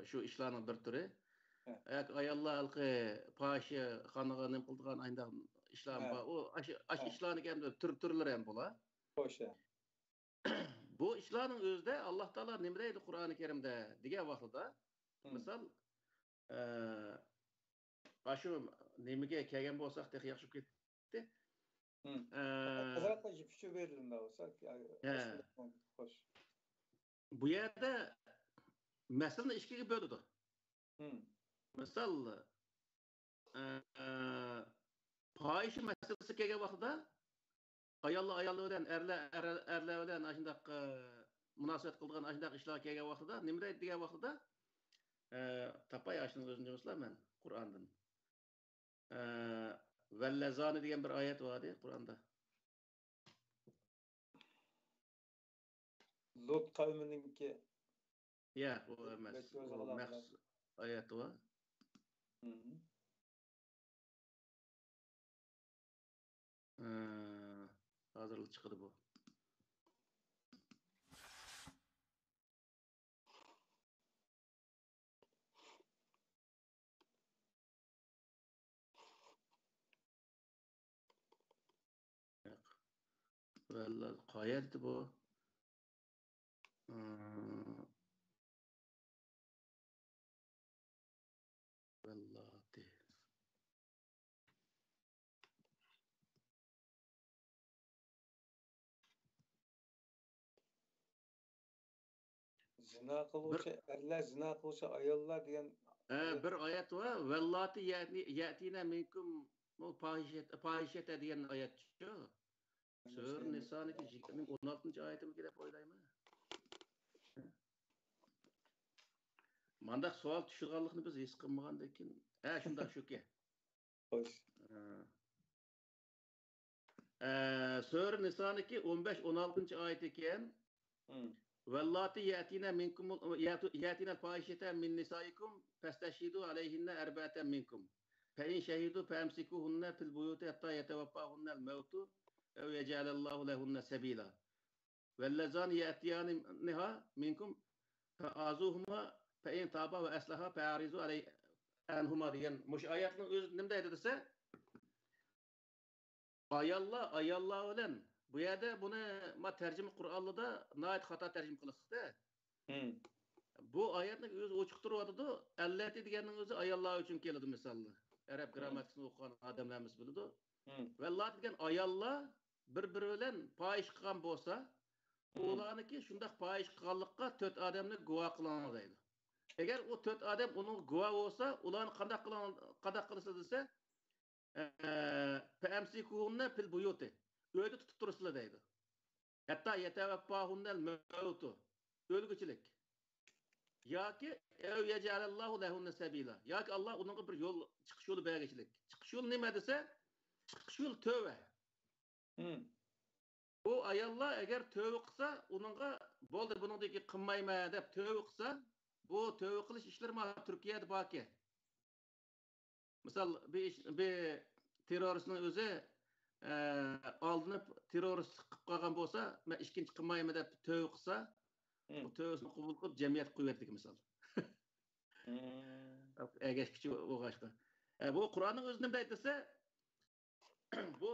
Şu işlerin bir türü. Ayallah halkı paşı kanıga nem kıldıgan aynı işler var. O işlerin hem de türleri hem bula. Hoşa. Bu işlerin özde Allah Teala ne deydi Kur'an-ı Kerim'de diye vaxtıda misal Aşı nemige kelgen bolsak da yaxşı ketdi. Azatla jipçi verildi de olsa. Hoş. Bu yerdə məsələni ikkiyə böldü. Misal fahiş meselesi kelgan vaqtida ayollar bilan erlar bilan ashundaq munosabat qilgan ashundaq ishlar kelgan vaqtida nima deydi degan vaqtida tapay ashning o'zini demaslar men Qur'ondan. Vallazani degan bir oyat bor edi Qur'onda. Lut kavmininki. Ya, o emas. O maxsus oyat var. Hazırlı çıktı bu. Vallahi qayerdi bu? Vallahi. Zina qiluvchi erlar, zina qiluvchi ayollar degan bir oyat var. Vallati yatina minkum fahişete degan oyat shu. Sur Nisa'niki 16. oyatimi deb o'ylayman. Mandaq savol tushirganlikni biz his qilmagandan keyin, shunday shuki. Xo'sh. Sur Nisa'niki 15-16 oyat ekan. Vallati yatina fahişete min nisaikum fastashhidu alayhinna arba'atan minkum. Fa in shahidu famsikuhunna fil buyuti hatta yatawaffahunna al-mautu ev yec'alallahu lehunna sabila. Vellezan ya'tiyaniha minkum fa'azuhuma fa in taba ve aslaha fa'arizu anhuma degan mush oyatning o'zi nima deydi desa? Ayollar bilan bu yerda buni terjima Qur'onda nihoyat xato tarjima qilishdi. Bu oyatning o'zi ochiq turadi. Allati deganning o'zi ayollar uchun keladi misollar. Arab grammatikasini o'qigan odamlarimiz biladi. Vallat degan ayollar bir-biri bilan fohish qilgan bo'lsa, ularniki shunday fohish qilganlikqa 4 odamni guvoh qiladi deydi. Agar u 4 odam uning guvoh bo'lsa, ularni qanday qilsa desa, famsikuhunna fil buyuti. Uyda tutib turasizlar deydi. Hatta yetavaffahunna al-mautu. O'lguchilik. Yoki ev yec'alallahu lehunna sabila. Yoki Allah onunga bir yo'l chiqish yo'li bergichilik. Chiqish yo'li nima desa, chiqish yo'li tövbe. O ayollar agar tövbe qilsa, uningga bo'ldi buningdagi qilmayman deb tövbe qilsa, bu tövbe qilish ishlari ma Turkiyada borki. Misal bir terroristning o'zi aldınıp terörist qilib qolgan bo'lsa, men ikkinchi qilmayman deb tövbe qilsa, bu tövbesini qabul qilib jamiyat qo'yverdik misol. Egashkichi o'g'ashqa. Bu Qur'onning o'zi nima deydi desa, bu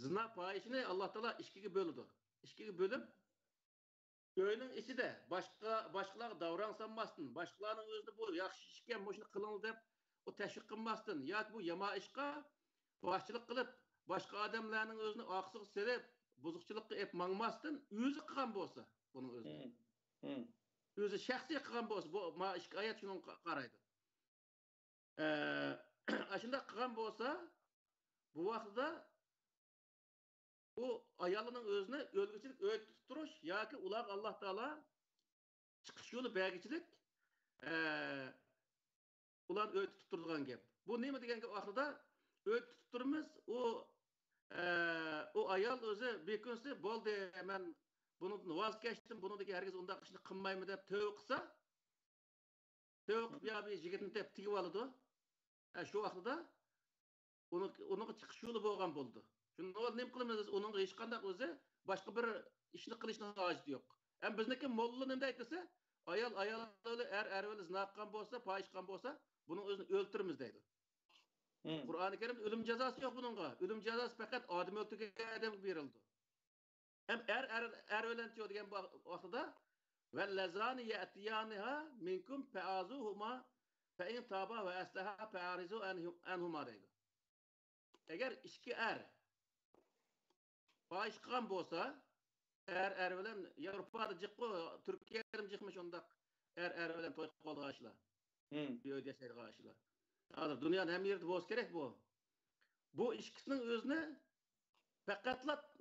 zina fahişini Allah Teala ikkiga bo'ladi. Ikkiga bo'lib, o'yning ichida boshqalarga davron sanmasdan, boshqalarning o'zida bu yaxshi ishga shuni qiling deb o tashviq qilmasdan, yoki bu yomon ishga boshchilik qilib boshqa odamlarning o'zini oqsiq serib, buzuqchilikqa ep mangmasdan o'zi qilgan bo'lsa, buning o'zi. O'zi shaxsiy qilgan bo'lsa, bu oyat shuni qaraydi. Shunda qilgan bo'lsa, bu vaqtda bu ayolining o'zini o'lguchilik o'ytib turish yoki ular Alloh taolo chiqish yo'li bergichilik ularni o'ytib turadigan gap. Bu nima degan gap vaqtida o'ytib turimiz, o ayol o'zi bekunsi bo'ldi, men buni voz kechdim, bunidagi hargiz undaq ishni qilmayman deb tövbe qilsa, tövbe qilib ya bir yigitni deb tigib oladi. Shu vaqtida uning chiqish yo'li bo'lgan bo'ldi. Shunda nima qilamiz? Uning hech qanday o'zi boshqa bir ishni qilishning hojati yo'q. Ham bizniki molla nima deydi? Ayol er bilan zina qilgan bo'lsa, fohish qilgan bo'lsa, buni o'zini o'ltiramiz deydi. Qur'oni Karimda o'lim jazosi yo'q buningga. O'lim jazosi faqat odam o'ltirgan odamga berildi. Ham er bilan degan vaqtida vallazani ya'tiyaniha minkum fa'azuhuma fa in taba va aslaha fa'arizu anhuma deydi. Agar ikki fohish qilgan bo'lsa, er bilan Yevropada jiqqo, Turkiyada jiqmish undaq er bilan to'y qilganlar. Bir yaşayır karşılar. Hazır dünyanın hem yerde boz gerek bu. Bu ikisinin özüne fekatla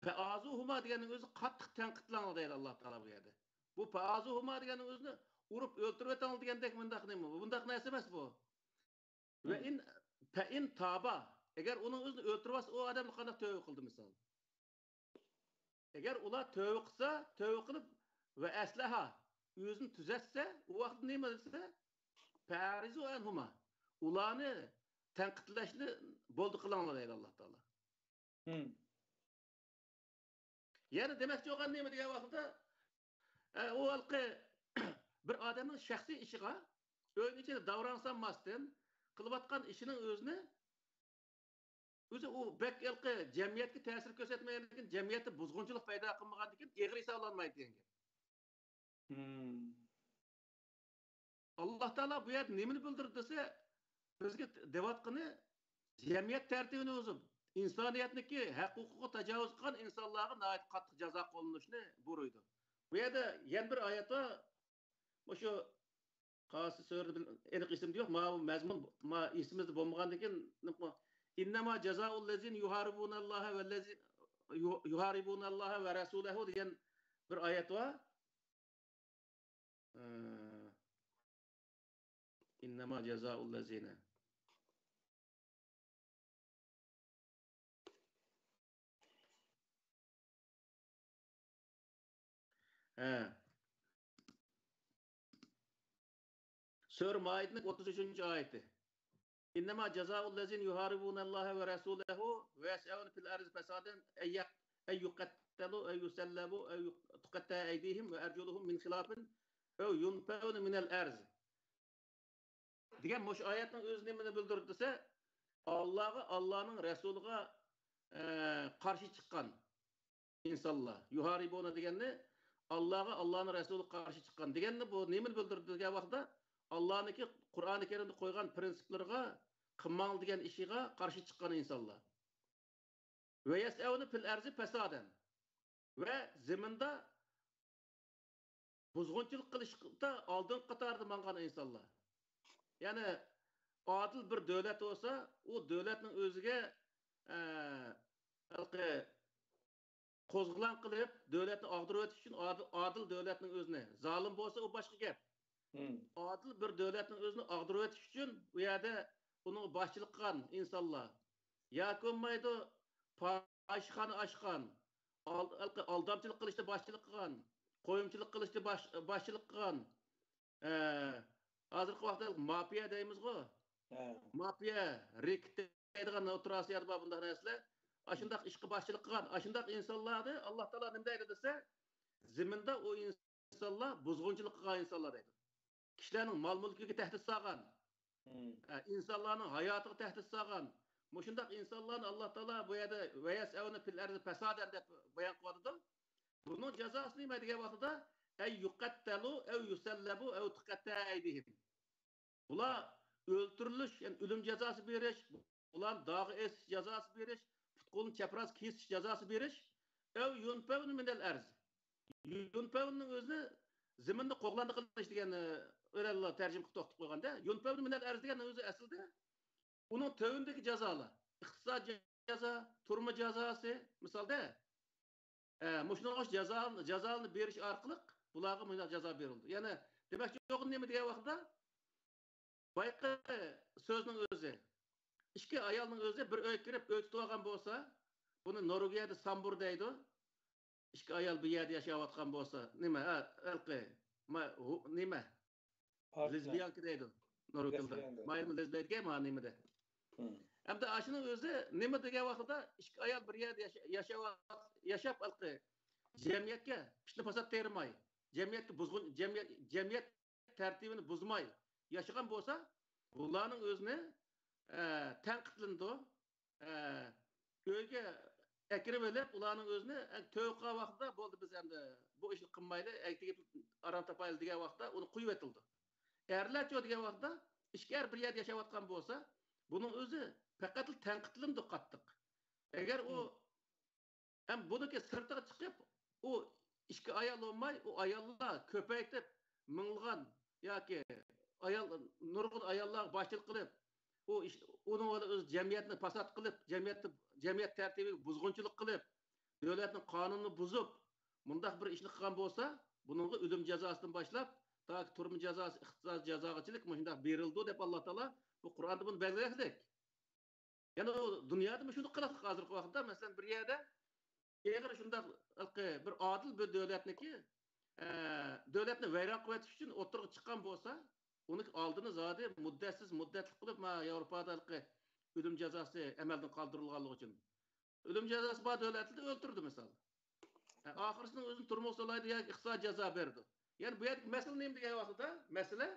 feazuhuma degenin özü kattık tenkitlanı değil Allah Teala bu yerde. Bu feazuhuma degenin özünü urup öldürüp etanıl degendek mındak neymi bu? Bundak neyse emez bu. Ve in taba eğer onun özünü öldürmez o adamı kandak tövbe kıldı misal. Eğer ular tövbe kılsa tövbe kılıp ve eslaha özünü tüzetse o vakit neymi etse farizu enhuma ulanı tenkitleşli boldu kılanlar değil Allah Teala. Yani demekçi olan neymi diye vakitte o halkı bir adamın şahsi işine öyle içinde davransanmasın kılıbatkan işinin özü o bek halkı cemiyetki tesir göstermeyen için cemiyette buzgunculuk payda kılmagan için eğri sağlanmaydı diyen. Allah Teala bu yer nemini bildirdiyse bizge devatqını cemiyet tertibini özüm insaniyetniki hak hukuku tecavüz kılan insanlara nait katı ceza kolunuşunu buruydu. Bu yerde yen bir ayette şu Qası söyledi enik isim diyor ma mezmun ma ismimiz bolmagan dikin innema cezaul lezin yuharibunallaha ve lezin yuharibunallaha ve rasulehu diyen bir ayet var. İnnema cezaul lezine Sure Maid'in 33. ayeti. İnnemâ cezâullezîn yuhâribûnallâhe ve resûlehu ve yes'evne fil arz fesaden ey yuqattalu ey yusallabu ey tuqatta eydihim ve erculuhum min khilafin ey yunfevne minel arz. Diyen moş ayetin öz nemini bildirdiyse Allah'ın Resulü'ne karşı çıkan insanlar. Yuharibûne diyenni Allah'ın Resulü karşı çıkan diyenni bu nemini bildirdiği vakitte Allah'ınki Kur'an-ı Kerim'de koygan prensiplerine kımmal diyen işine karşı çıkan insanlar. Ve yes'evne fil arzi fesaden. Ve zeminde buzgunçuluk kılışta aldığın katardı mangan insanlar. Yani adil bir devlet olsa o devletin özüge kozgulan kılıp devletini ağdırıp ötüş için adil devletin özüne. Zalim olsa o başka gep. Adil bir devletin özünü ağdırıp ötüş için bu yerde onu başçılık kılan insanlar. Ya olmaydı payışkanı aşkan, aldamçılık kılıçta başçılık kılan, koyumçılık kılıçta başçılık kılan, hazırkı vaxtda mafya deyimiz go. Mafya, rikte deydigan O'rta Asiyada bar bunday narsalar. Aşındaq işqi başçılık kılan, aşındaq insanlardı Allah Taala nima deydi dese, ziminde o insanlar buzgunçılık kılgan insanlar deydi. Kişilerin mal mülkiga tehdit salgan, insanların hayatıga tehdit salgan, mushundaq insanlarni Allah Taala bu yerda ve yes'evne fil ardi fesaden deb bayon qiladi. Bunun cezası nima degan vaqtida ey yuqattalu ev yusallabu ev tuqatta aydihim. Bular öldürülüş, yani ölüm cezası veriş, bular dağı es cezası veriş, futkolun çapraz kesiş cezası veriş, ev yunfevnu minel arz. Yunfevnu'nun özü ziminde qo'g'landı qilish degan o'rallar tarjima qilib to'xtab qo'yganda, yunfevnu minel arz degan o'zi aslida uning tövündeki cezalar, iqtisod ceza, turma cezası, misalda muşunun cezalını beriş arqılık bularga mına ceza verildi. Yani demek ki yo'qun nima degan vaqtda bayqı sözünün özü ikki ayolning o'zi bir uy kirib uy tutib olgan bo'lsa, buni Norvegiyada Sambur deydi. İkki ayol bir yerda yashayotgan bo'lsa, nima? Nima? Lezbiyanka deydi Norvegiyada. Mayli lezbiyanka ma nimada? Hamda aşının özü nima degan vaqtida ikki ayol bir yerda yashab cemiyetga fitna fasod termay, cemiyetga buzg'un cemiyet tertibini buzmay yaşagan bo'lsa, bularning o'zini tanqidlandi. Uyga akirib olib, ularning o'zini to'yqa vaqtida bo'ldi biz endi bu ishni qilmayli, aytib aram topayli degan vaqtda uni qo'yib etildi. Erlarcha degan vaqtda ishkar bir yerda yashayotgan bo'lsa, buning o'zi faqat tanqidlandi qattiq. Agar u ham buniki sirtiga chiqib, u ishga ayol olmay, u ayollar ko'paytib ming'ilgan yoki nurg'un ayollar boshchilik qilib, uning o'z jamiyatni fasod qilib, jamiyat tartibiga buzg'unchilik qilib, davlatning qonunini buzib, bundaq bir ishni qilgan bo'lsa, buningga o'lim jazosidan boshlab, toki turma jazosi, ixtisos jazogachilik shundoq berildi deb Alloh taolo bu Qur'onda buni belgiladik. Ya'ni dunyoda shuni qiladi hozirgi vaqtda, masalan, bir yerda eğer şundaq bir adil bir devletniki devletni vayron qilib o'tish uchun o'tirib chiqqan bo'lsa, uni oldini zodi muddatli qilib, Yevropada o'lim jazosi amaldan qoldirilganligi uchun o'lim jazosi bor davlatlarda o'ltirdi misol. Oxirisining o'zini turmush solaydi yoki iqtisod jazo berdi. Ya'ni bu yerda masala nima degan vaqtda? Masala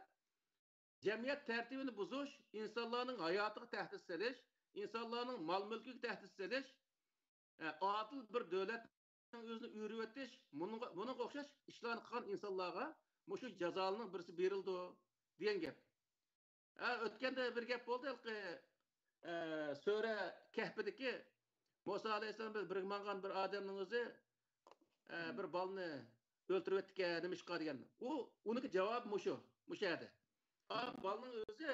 jamiyat tartibini buzish, insonlarning hayotiga tahdid solish, insonlarning mol-mulkiga tahdid solish, adil bir davlatning o'zini o'rib o'tish, bunga o'xshash ishlarni qilgan insonlarga shu jazoning birisi berildi degan gap. O'tganda bir gap bo'ldi, Sura Kahfidagi Musa alayhissalom bir mangan bir odamning o'zi bir bolni o'ltirib o'tdi nima ish qilgan. Uniki javob mushu yerda. Bolning o'zi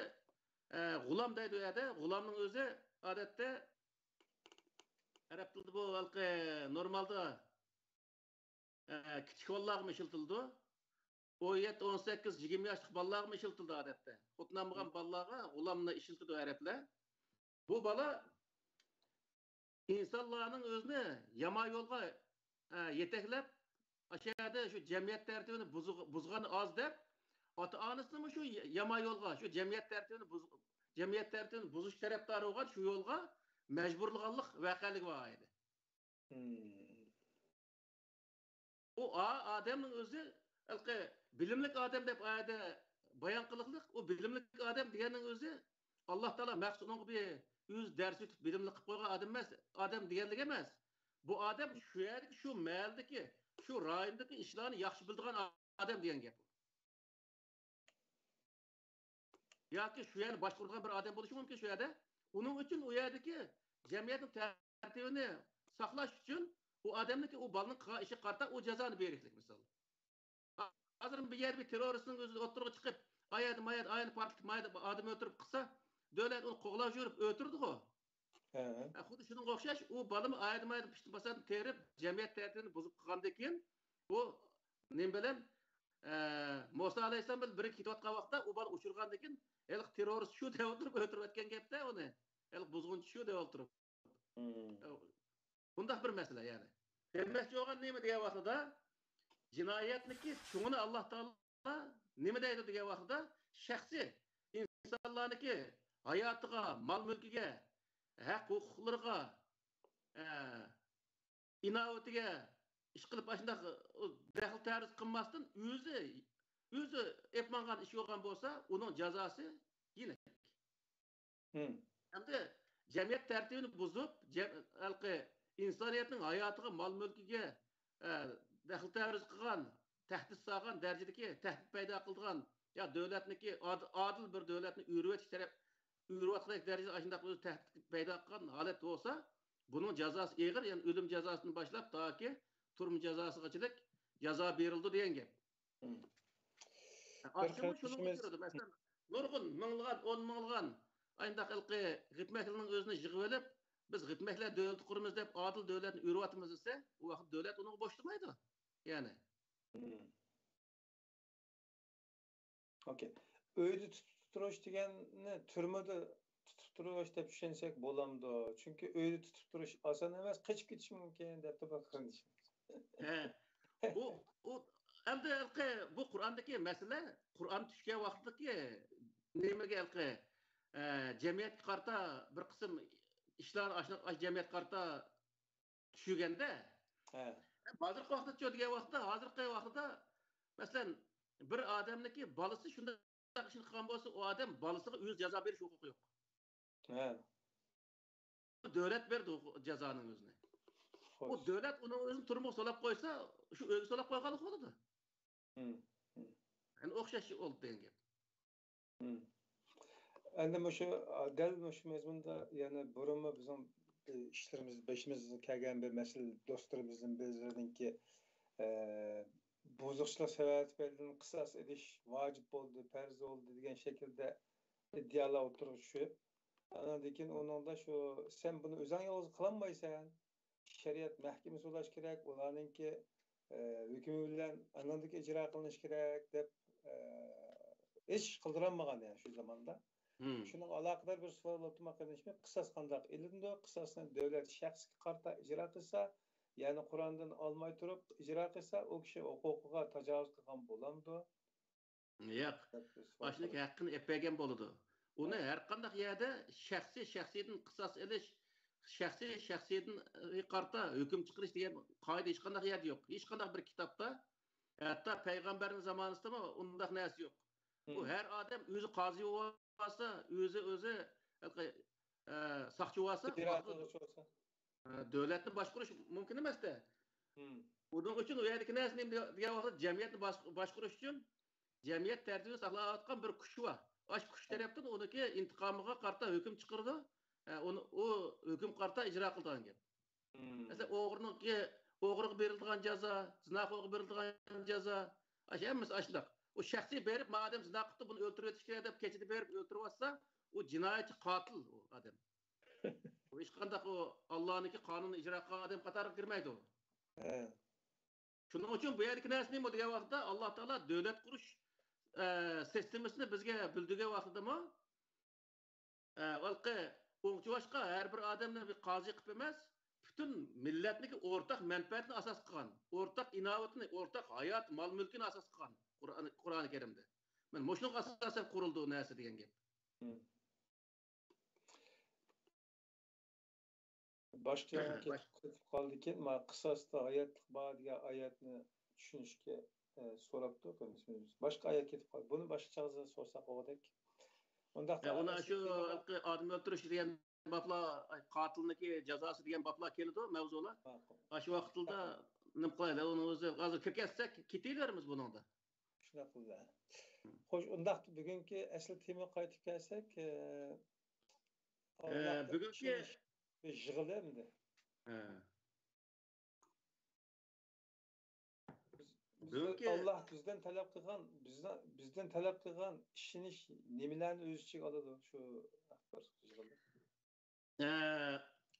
g'ulom deydi u yerda, g'ulomning o'zi odatda Arab tilida bu normalda kichik bolalarga ishiltildi. 17-18-20 yoshlik bolalarga ishiltildi odatda. Xotlanmagan bolalarga g'ulomni ishiltildi arablar. Bu bola insonlarning o'zini yomon yo'lga yetaklab, aşağıda şu jamiyat tartibini buzgan az deb, ota-onasini shu yomon yo'lga, shu jamiyat tartibini buzish tarafdori bo'lgan shu yo'lga majburlaganlik voqelik bor edi. O odamning o'zi bilimlik odam deb oyda bayon qiliqlik, o bilimlik odam deganning o'zi Alloh taolo maqsadning bir o'z dars o'tib bilimli qilib qo'ygan odam emas, odam deganlik emas. Bu odam shu yerdagi, shu mahaldagi, shu rayondagi ishlarni yaxshi biladigan odam degan gap. Yoki shu yerni boshqaradigan bir odam bo'lishi mumkin shu yerda. Uning uchun u yerdagi jamiyatning tartibini saqlash uchun u odamniki u bolaning qilgan ishi qarta u jazoni berishlik misol. Hozir bir yer bir terroristning o'zi o'tirib chiqib, ayni partiyada odam o'tirib qilsa, davlat uni qo'g'lab yurib o'tirdi-ku. Xuddi shunga o'xshash u bolam ayni pishtimasdan terib jamiyat tartibini buzib qilgandan keyin u nima bilan Musa alayhissalom bir ketayotgan vaqtda u bola uchirgandan keyin terrorist shu deb o'tirib o'tgan gapda uni buzg'unchi shu deb o'tirib. Bundaq bir masala ya'ni. Demakchi bo'lgan nima degan vaqtda jinoyatniki shuni Alloh taolo nima deydi degan vaqtda shaxsiy insonlarniki hayotiga, mol-mulkiga, haq-huquqlarga, inovatiga ish qilib ashunday daxl ta'riz qilmasdan o'zi epmangan ish bo'lgan bo'lsa, uning jazosi yine. Hamda jamiyat tartibini buzib, insoniyatning hayotiga, mol-mulkiga daxl ta'riz qilgan, tahdid solgan darajadagi tahdid paydo qilgan yo davlatniki adil bir davlatni o'rvatgan darajada ashunday o'zi tahdid paydo qilgan holat bo'lsa, buning jazosi og'ir, ya'ni o'lim jazosidan boshlab toki turma jazosigacha jazo berildi degan gap. Masalan, nurg'un minglagan, 10 minglagan ayndaq g'itmaklarning o'zini yig'ib olib, biz g'itmaklar davlat quramiz deb adil davlatni o'rvatamiz desa, u vaqt davlat uni bo'shtirmaydi. Ya'ni. Okay. Uyda tutib turish deganni turmada tutib turish deb tushunsak bo'lamdi. Chunki uyda tutib turish oson emas, qochib ketish mumkin deb tabaqiramiz. Bu endi bu Qur'ondagi masala, Qur'on tushgan vaqtdagi nimaga jamiyatga qarta bir qism ishlar jamiyatga qarta tushganda, hozirgi vaqtda degan vaqtda, hozirgi vaqtda masalan bir odamniki bolasi shunday ishni qilgan bo'lsa, u odam bolasiga o'z jazo berish huquqi yo'q. Davlat berdi jazoning o'zini. O davlat uni o'zini turmush solab qo'ysa, shu o'zi solab qo'ygan bo'ladi. Yani o'xshash oldu degan gap. Endi dal shu mazmunda yana burunmi bizning ishlarimiz başımızga kelgan bir masala do'stlarimizning bizlarningki buzuqchilik sababından qisas edish vojib bo'ldi, farz bo'ldi degan shaklda iddialar o'tirib tushib, andan keyin uningda shu sen buni o'zing yolg'iz qilolmaysan. Shariat mahkamasi bo'lish kerak, ularningki hukmi bilan andan ijro qilinish kerak deb hech qildirilmagan yani shu zamonda. Şunun alakadar bir savol o'tmoqchi, qisas qanday ilindi? Qisasni davlat shaxsga qarta ijro qilsa, ya'ni Qur'ondan olmay turib ijro qilsa, o kishi huquqiga tajovuz qilgan bo'lamdi? Yo'q. Başlik haqqini epagan bo'ladi. Uni har qanday yerda shaxsiydan qisas ilish, shaxsiydan qarta hukm chiqarish degan qoida hech qanday yerda yo'q. Hech qanday bir kitobda, hatto payg'ambarning zamonasida undaq narsa yo'q. Bu her adam o'zi qozi olsa, o'zi saqchi olsa, davlatni boshqarish mumkin emas-da. Buning uchun u yerdagi narsa nima degan vaqtda jamiyatni boshqarish uchun jamiyat tartibini saqlayotgan bir kuch bor. Osh kuch tarafdan uniki intiqomiga qarta hukm chiqardi. O hukm qarta ijro qilgan gap. Masalan, o'g'riga berilgan jazo, zinoxo'rga berilgan jazo, hammasi ashundoq. O shaxsiy berib, madem zina qildi, buni o'ldirib o'tish kerak deb kechida berib o'ldirib olsa, u jinoyatchi qotil o odam. O hech qanday o Allohniki qonunni ijro qilgan odam qatoriga kirmaydi u. Shuning uchun bu yerdagi narsa nima degan vaqtda Alloh taolo davlat qurish sistemasini bizga bildirgan vaqtidami o'ngchivashqa har bir odamni bir qozi qilib emas, butun millatniki o'rtaq manfaatni asos qilgan, o'rtaq inovatni, o'rtaq hayot, mol-mulkini asos qilgan Qur'oni Karimda. Men mushunga asosan qurildi u narsa degan gap. Boshqa ketib qoldiki, ma qisosda hayotlik bor degan oyatni tushunishga so'rabdi ko'ramiz. Boshqa oyat ketib qoldi. Buni boshqacha so'rsak o'g'dak. Undaqda uni shu odam o'ldirish degan bablar, qotilniki jazosi degan bablar keldi, mavzular. Shu vaqtda nima qilaylik? Uni o'zi hozir kirkatsak ketayveramiz buningda. Shuna qildi. Xo'sh, undaqda bugungi asl temaga qaytib kelsak, bugungi yig'ilamdi. Allah bizden talep qilgan ishinish nimalarni o'z ichiga oladi shu axborot yig'ildi.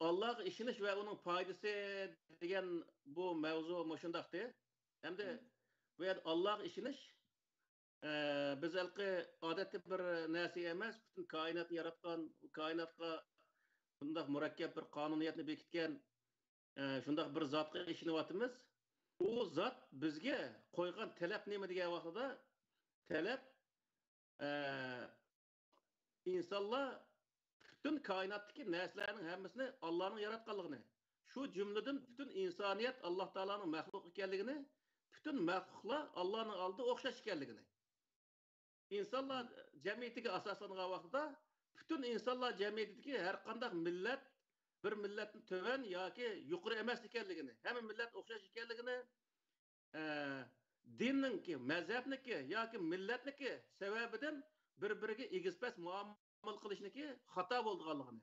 Allah ishinish va uning foydasi degan bu mavzu shundaqda. Hamda bu yer Allah ishinish biz odatda bir narsa emas, butun koinotni yaratgan, koinotga shundaq murakkab bir qonuniyatni bekitgan shundaq bir zotga ishinyapmiz. O zot bizga qo'ygan talab nima degan vaqtida talab insonlar butun koinotdagi narsalarning hammasini Allohning yaratganligini, shu jumladan butun insoniyat Alloh taolaning maxluq ekanligini, butun maxluqlar Allohning oldida o'xshash ekanligini. İnsanlar jamiyatiga asoslangan vaqtida butun insonlar jamiyatidagi har qanday millat bir millatning to'van yoki yuqori emas ekanligini, hamma millat o'xshash ekanligini, dinningki, mazhabniki yoki millatniki sababidan bir-biriga egizpas muomala qilishniki xato bo'lganligini.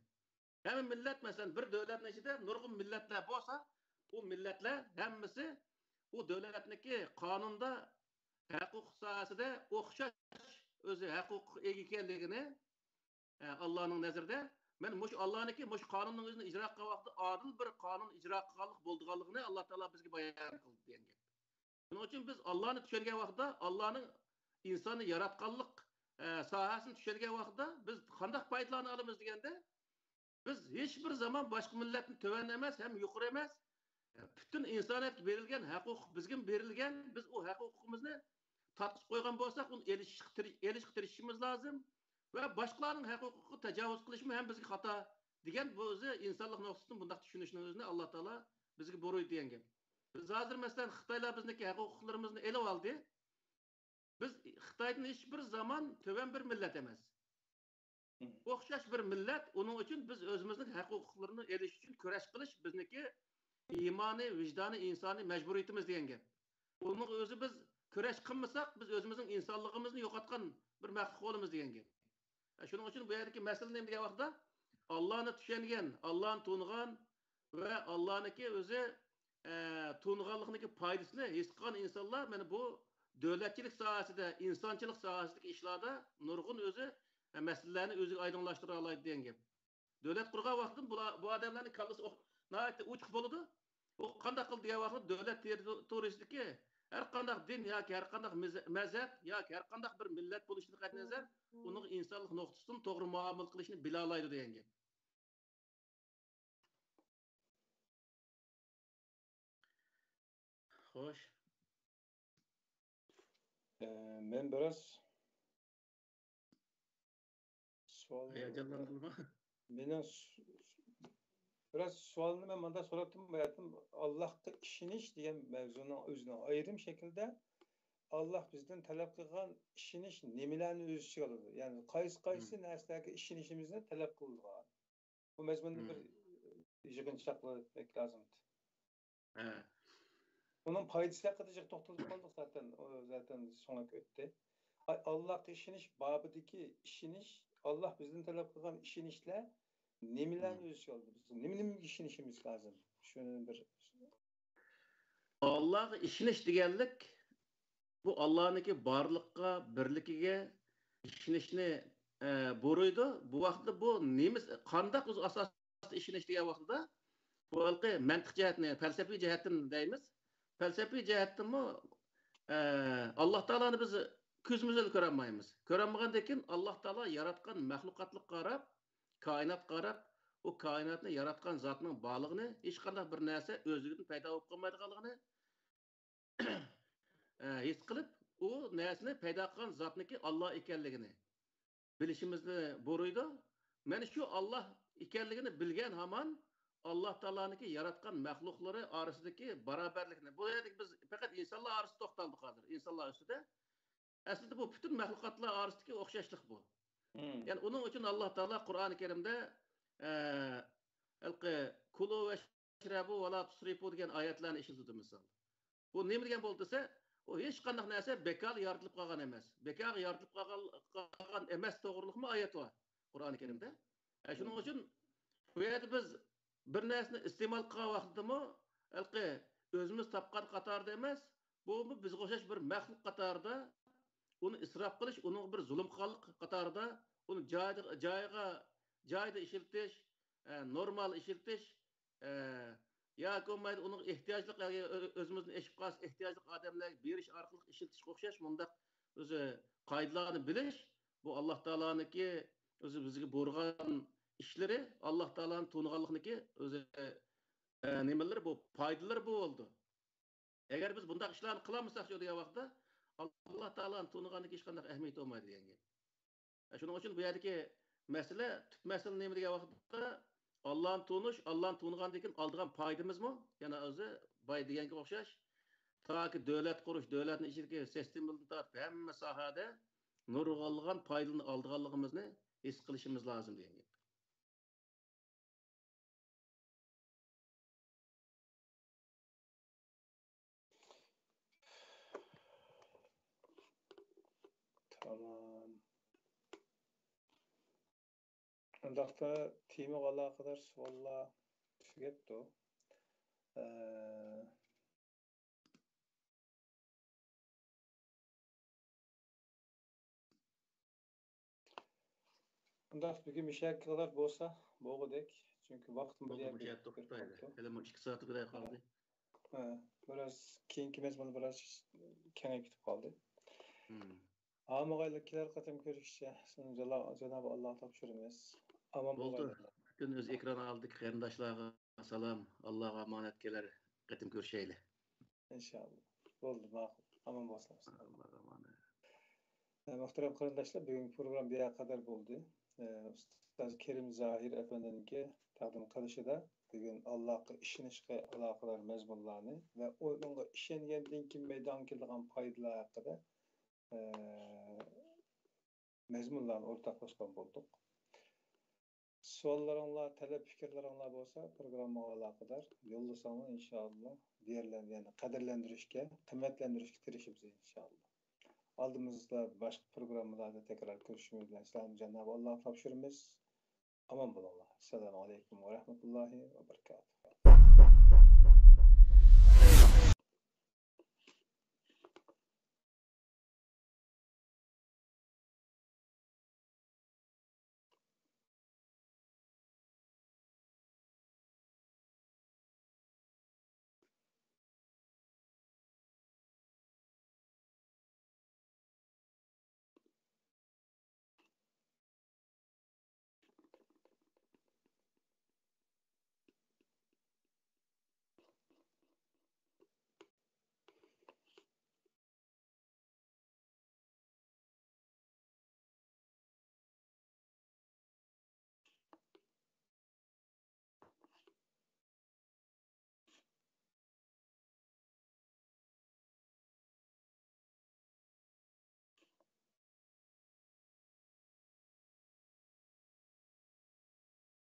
Hamma millat masalan bir davlatning ichida nurg'un millatlar bo'lsa, bu millatlar hammasi u davlatniki qonunda huquq sohasida o'xshash o'zi huquq ega ekanligini Allohning nazarida men mush Allohniki mush qonunning o'zini ijro qilgan vaqtda adil bir qonun ijro qilganlik bo'lganligini Alloh taolo bizga bayon qildi degan gap. Shuning uchun biz Allohni tushungan vaqtda, Allohning insonni yaratganlik sohasini tushungan vaqtda biz qanday foydalana olamiz deganda, biz hech bir zaman boshqa millatni to'van emas, ham yuqori emas, butun insoniyatga berilgan huquq bizga berilgan, biz u huquqimizni tatbiq qo'ygan bo'lsak, uni elishga tirishishimiz lozim. Ve başkalarının huquqiga tajovuz qilishmi ham bizga xato degan bu o'zi insonlik nuqtasidan bunday tushunishning o'zini Alloh taolo bizga buyurdi degan gap. Biz hozir masalan Xitoylar bizniki huquqlarimizni elib oldi. Biz Xitoydan hech bir zaman to'van bir millat emas. O'xshash bir millat, uning uchun biz o'zimizning huquqlarini elish uchun kurash qilish bizniki iymoniy, vijdoniy, insoniy majburiyatimiz degan gap. Uning o'zi biz kurash qilmasak, biz o'zimizning insonligimizni yo'qotgan bir maxluq bo'lamiz degan gap. Shuning uchun bu yerdagi masala nima degan vaqtda Allohni tushungan, Allohni tonigan va Allohniki o'zi to'nganlikniki foydasini his qilgan insonlar mana bu davlatchilik sohasida, insonchilik sohasidagi ishlarda nurg'un o'zi masalalarni o'ziga oydinlashtira oladi degan gap. Davlat qurgan vaqtda bu odamlarning kallasi uchiq bo'ladi. U qanday qildi degan vaqtda davlat territoriyasidagi har qanday din yoki har qanday mazhab yoki har qanday bir millat bo'lishidan qat'iy nazar uning insonlik nuqtasidan to'g'ri muomala qilishni bila oladi degan gap. Xo'sh. Men biraz savol hayajonlandingmi? Mening biraz savolni men manda so'rabdim, Allohga ishonish degan mavzuning o'zini ayrim shaklda Allah bizden talep qilgan ishonish nimalarni o'z ichiga oladi. Ya'ni qaysi narsalarga ishonishimizni talep qilgan. Bu mazmunda bir yig'inchoqlik lazım. Onun paydası hakkında to'xtalib qoldik zaten so'nga o'tdi. Allohga ishonish babidagi ishonish, Allah bizden talep qilgan ishonishlar nimalarni o'z ichiga oladi. Biz nimaga ishonishimiz lazım? Shuni bir Allohga ishonish deganlik bu Allah'nınki barlıqqa, birlikiga ishonishni boruydu. Bu vaqtda bu nemiz qandaq o'z asosida ishonish degan vaqtda bu halqi mantiq jihatni, falsafiy jihatdan deymiz. Falsafiy jihatdanmi Alloh taoloni biz ko'zimizda ko'rolmaymiz. Ko'rolmagandan keyin Alloh taolo yaratgan maxluqotlik qarab, koinot qarab, o koinotni yaratgan zotning borlig'ini hech qanday bir narsa o'zidan paydo bo'lib qolmaydiganligini his qilib, o narsani paydo qilgan zotniki Alloh ekanligini bilishimizni boruydi. Mana shu Alloh ekanligini bilgan hamon Allah Taala'nınki yaratgan mahluqlari orasidagi barobarlikni. Bu yerda biz faqat insonlar orasida to'xtaldik hozir. İnsanlar ustida. Aslida bu bütün mahluqotlar orasidagi o'xshashlik bu. Yani onun için Allah Taala Qur'oni Karimda kulu ve şrabu ve la tusrifu degan oyatlarni ishlatdi misol. Bu nima degan bo'ldi desa, o hech qanday narsa bekor yaratilib qolgan emas. Bekor yaratilib qolgan emas to'g'rilikmi oyat bor Qur'oni Karimda. Shuning uchun bu yerda biz bir narsani iste'mol qilgan vaqtdami, o'zimiz topgan qatorda emas, bu bizga o'xshash bir maxluq qatorida uni isrof qilish, uni bir zulm qilganlik qatorida uni joyida ishiltish, normal ishiltish, yoki bo'lmaydi uning ehtiyojli o'zimizni eshib qolsa ehtiyojli odamlarga berish orqali ishiltishga o'xshash bundaq o'zi qoidalarni bilish, bu Alloh taoloniki o'zi bizga buyurgan ishlari, Alloh taoloning to'nganliginiki o'zi nimalar bu foydalar bu bo'ldi. Agar biz bundaq ishlarni qilamisak degan vaqtda Alloh taoloning to'nganligi hech qanday ahamiyat olmaydi degan gap. Shuning uchun bu yerdagi masala, tüp masala nima degan vaqtda Allah'ın to'nish, Allah'ın to'ngandan keyin oldigan foydamizmi? Yana o'zi boy deganga o'xshash, toki davlat qurish, davlatning ichidagi sistemadan tortib hamma sohada nurg'onlagan foydani oldiganligimizni his qilishimiz lozim degan gap. Tamam. Undaqda temaga aloqador savollar tugatdi. Undaq bugun müşakkalar bo'lsa, bo'g'idek. Çünkü vaqtim bir yerga to'xtaydi. Hali 2 soat kadar qoldi. Biraz keyingi mezmun biraz kengayib ketib qoldi. Amagayliklar qatam ko'rishcha, Cenab-ı Allah topshiramiz. Aman bo'ldi. Bütün öz ekran aldık qarindoshlarga salom, Allohga omonat kelar, qatam ko'rishayli. İnşallah. Bo'ldi, ma'qul. Aman bo'lsinlar. Allohga omonat. Muhtaram qarindoshlar, bugungi program bu qadar bo'ldi. Ustoz Kerim Zahir efendiniki taqdim qilishida bugun Allohga ishonishga aloqador mazmunlarni va unga ishongandan keyin maydon kelgan foydalar haqida mazmunlarni o'rtoqlashgan bo'ldik. Savollaringlar, talab fikrlaringlar bo'lsa, programmaga aloqador yo'llasangiz inshaalloh diğerlerini yani qadrlantirishga, qimmatlantirishga tirishamiz inshaalloh. Aldığımızda başka programlarda tekrar görüşmek üzere. Cenab-ı Allah topşirimiz. Aman bulunlar. Selamun aleyküm ve rahmetullahi ve berekatuhu.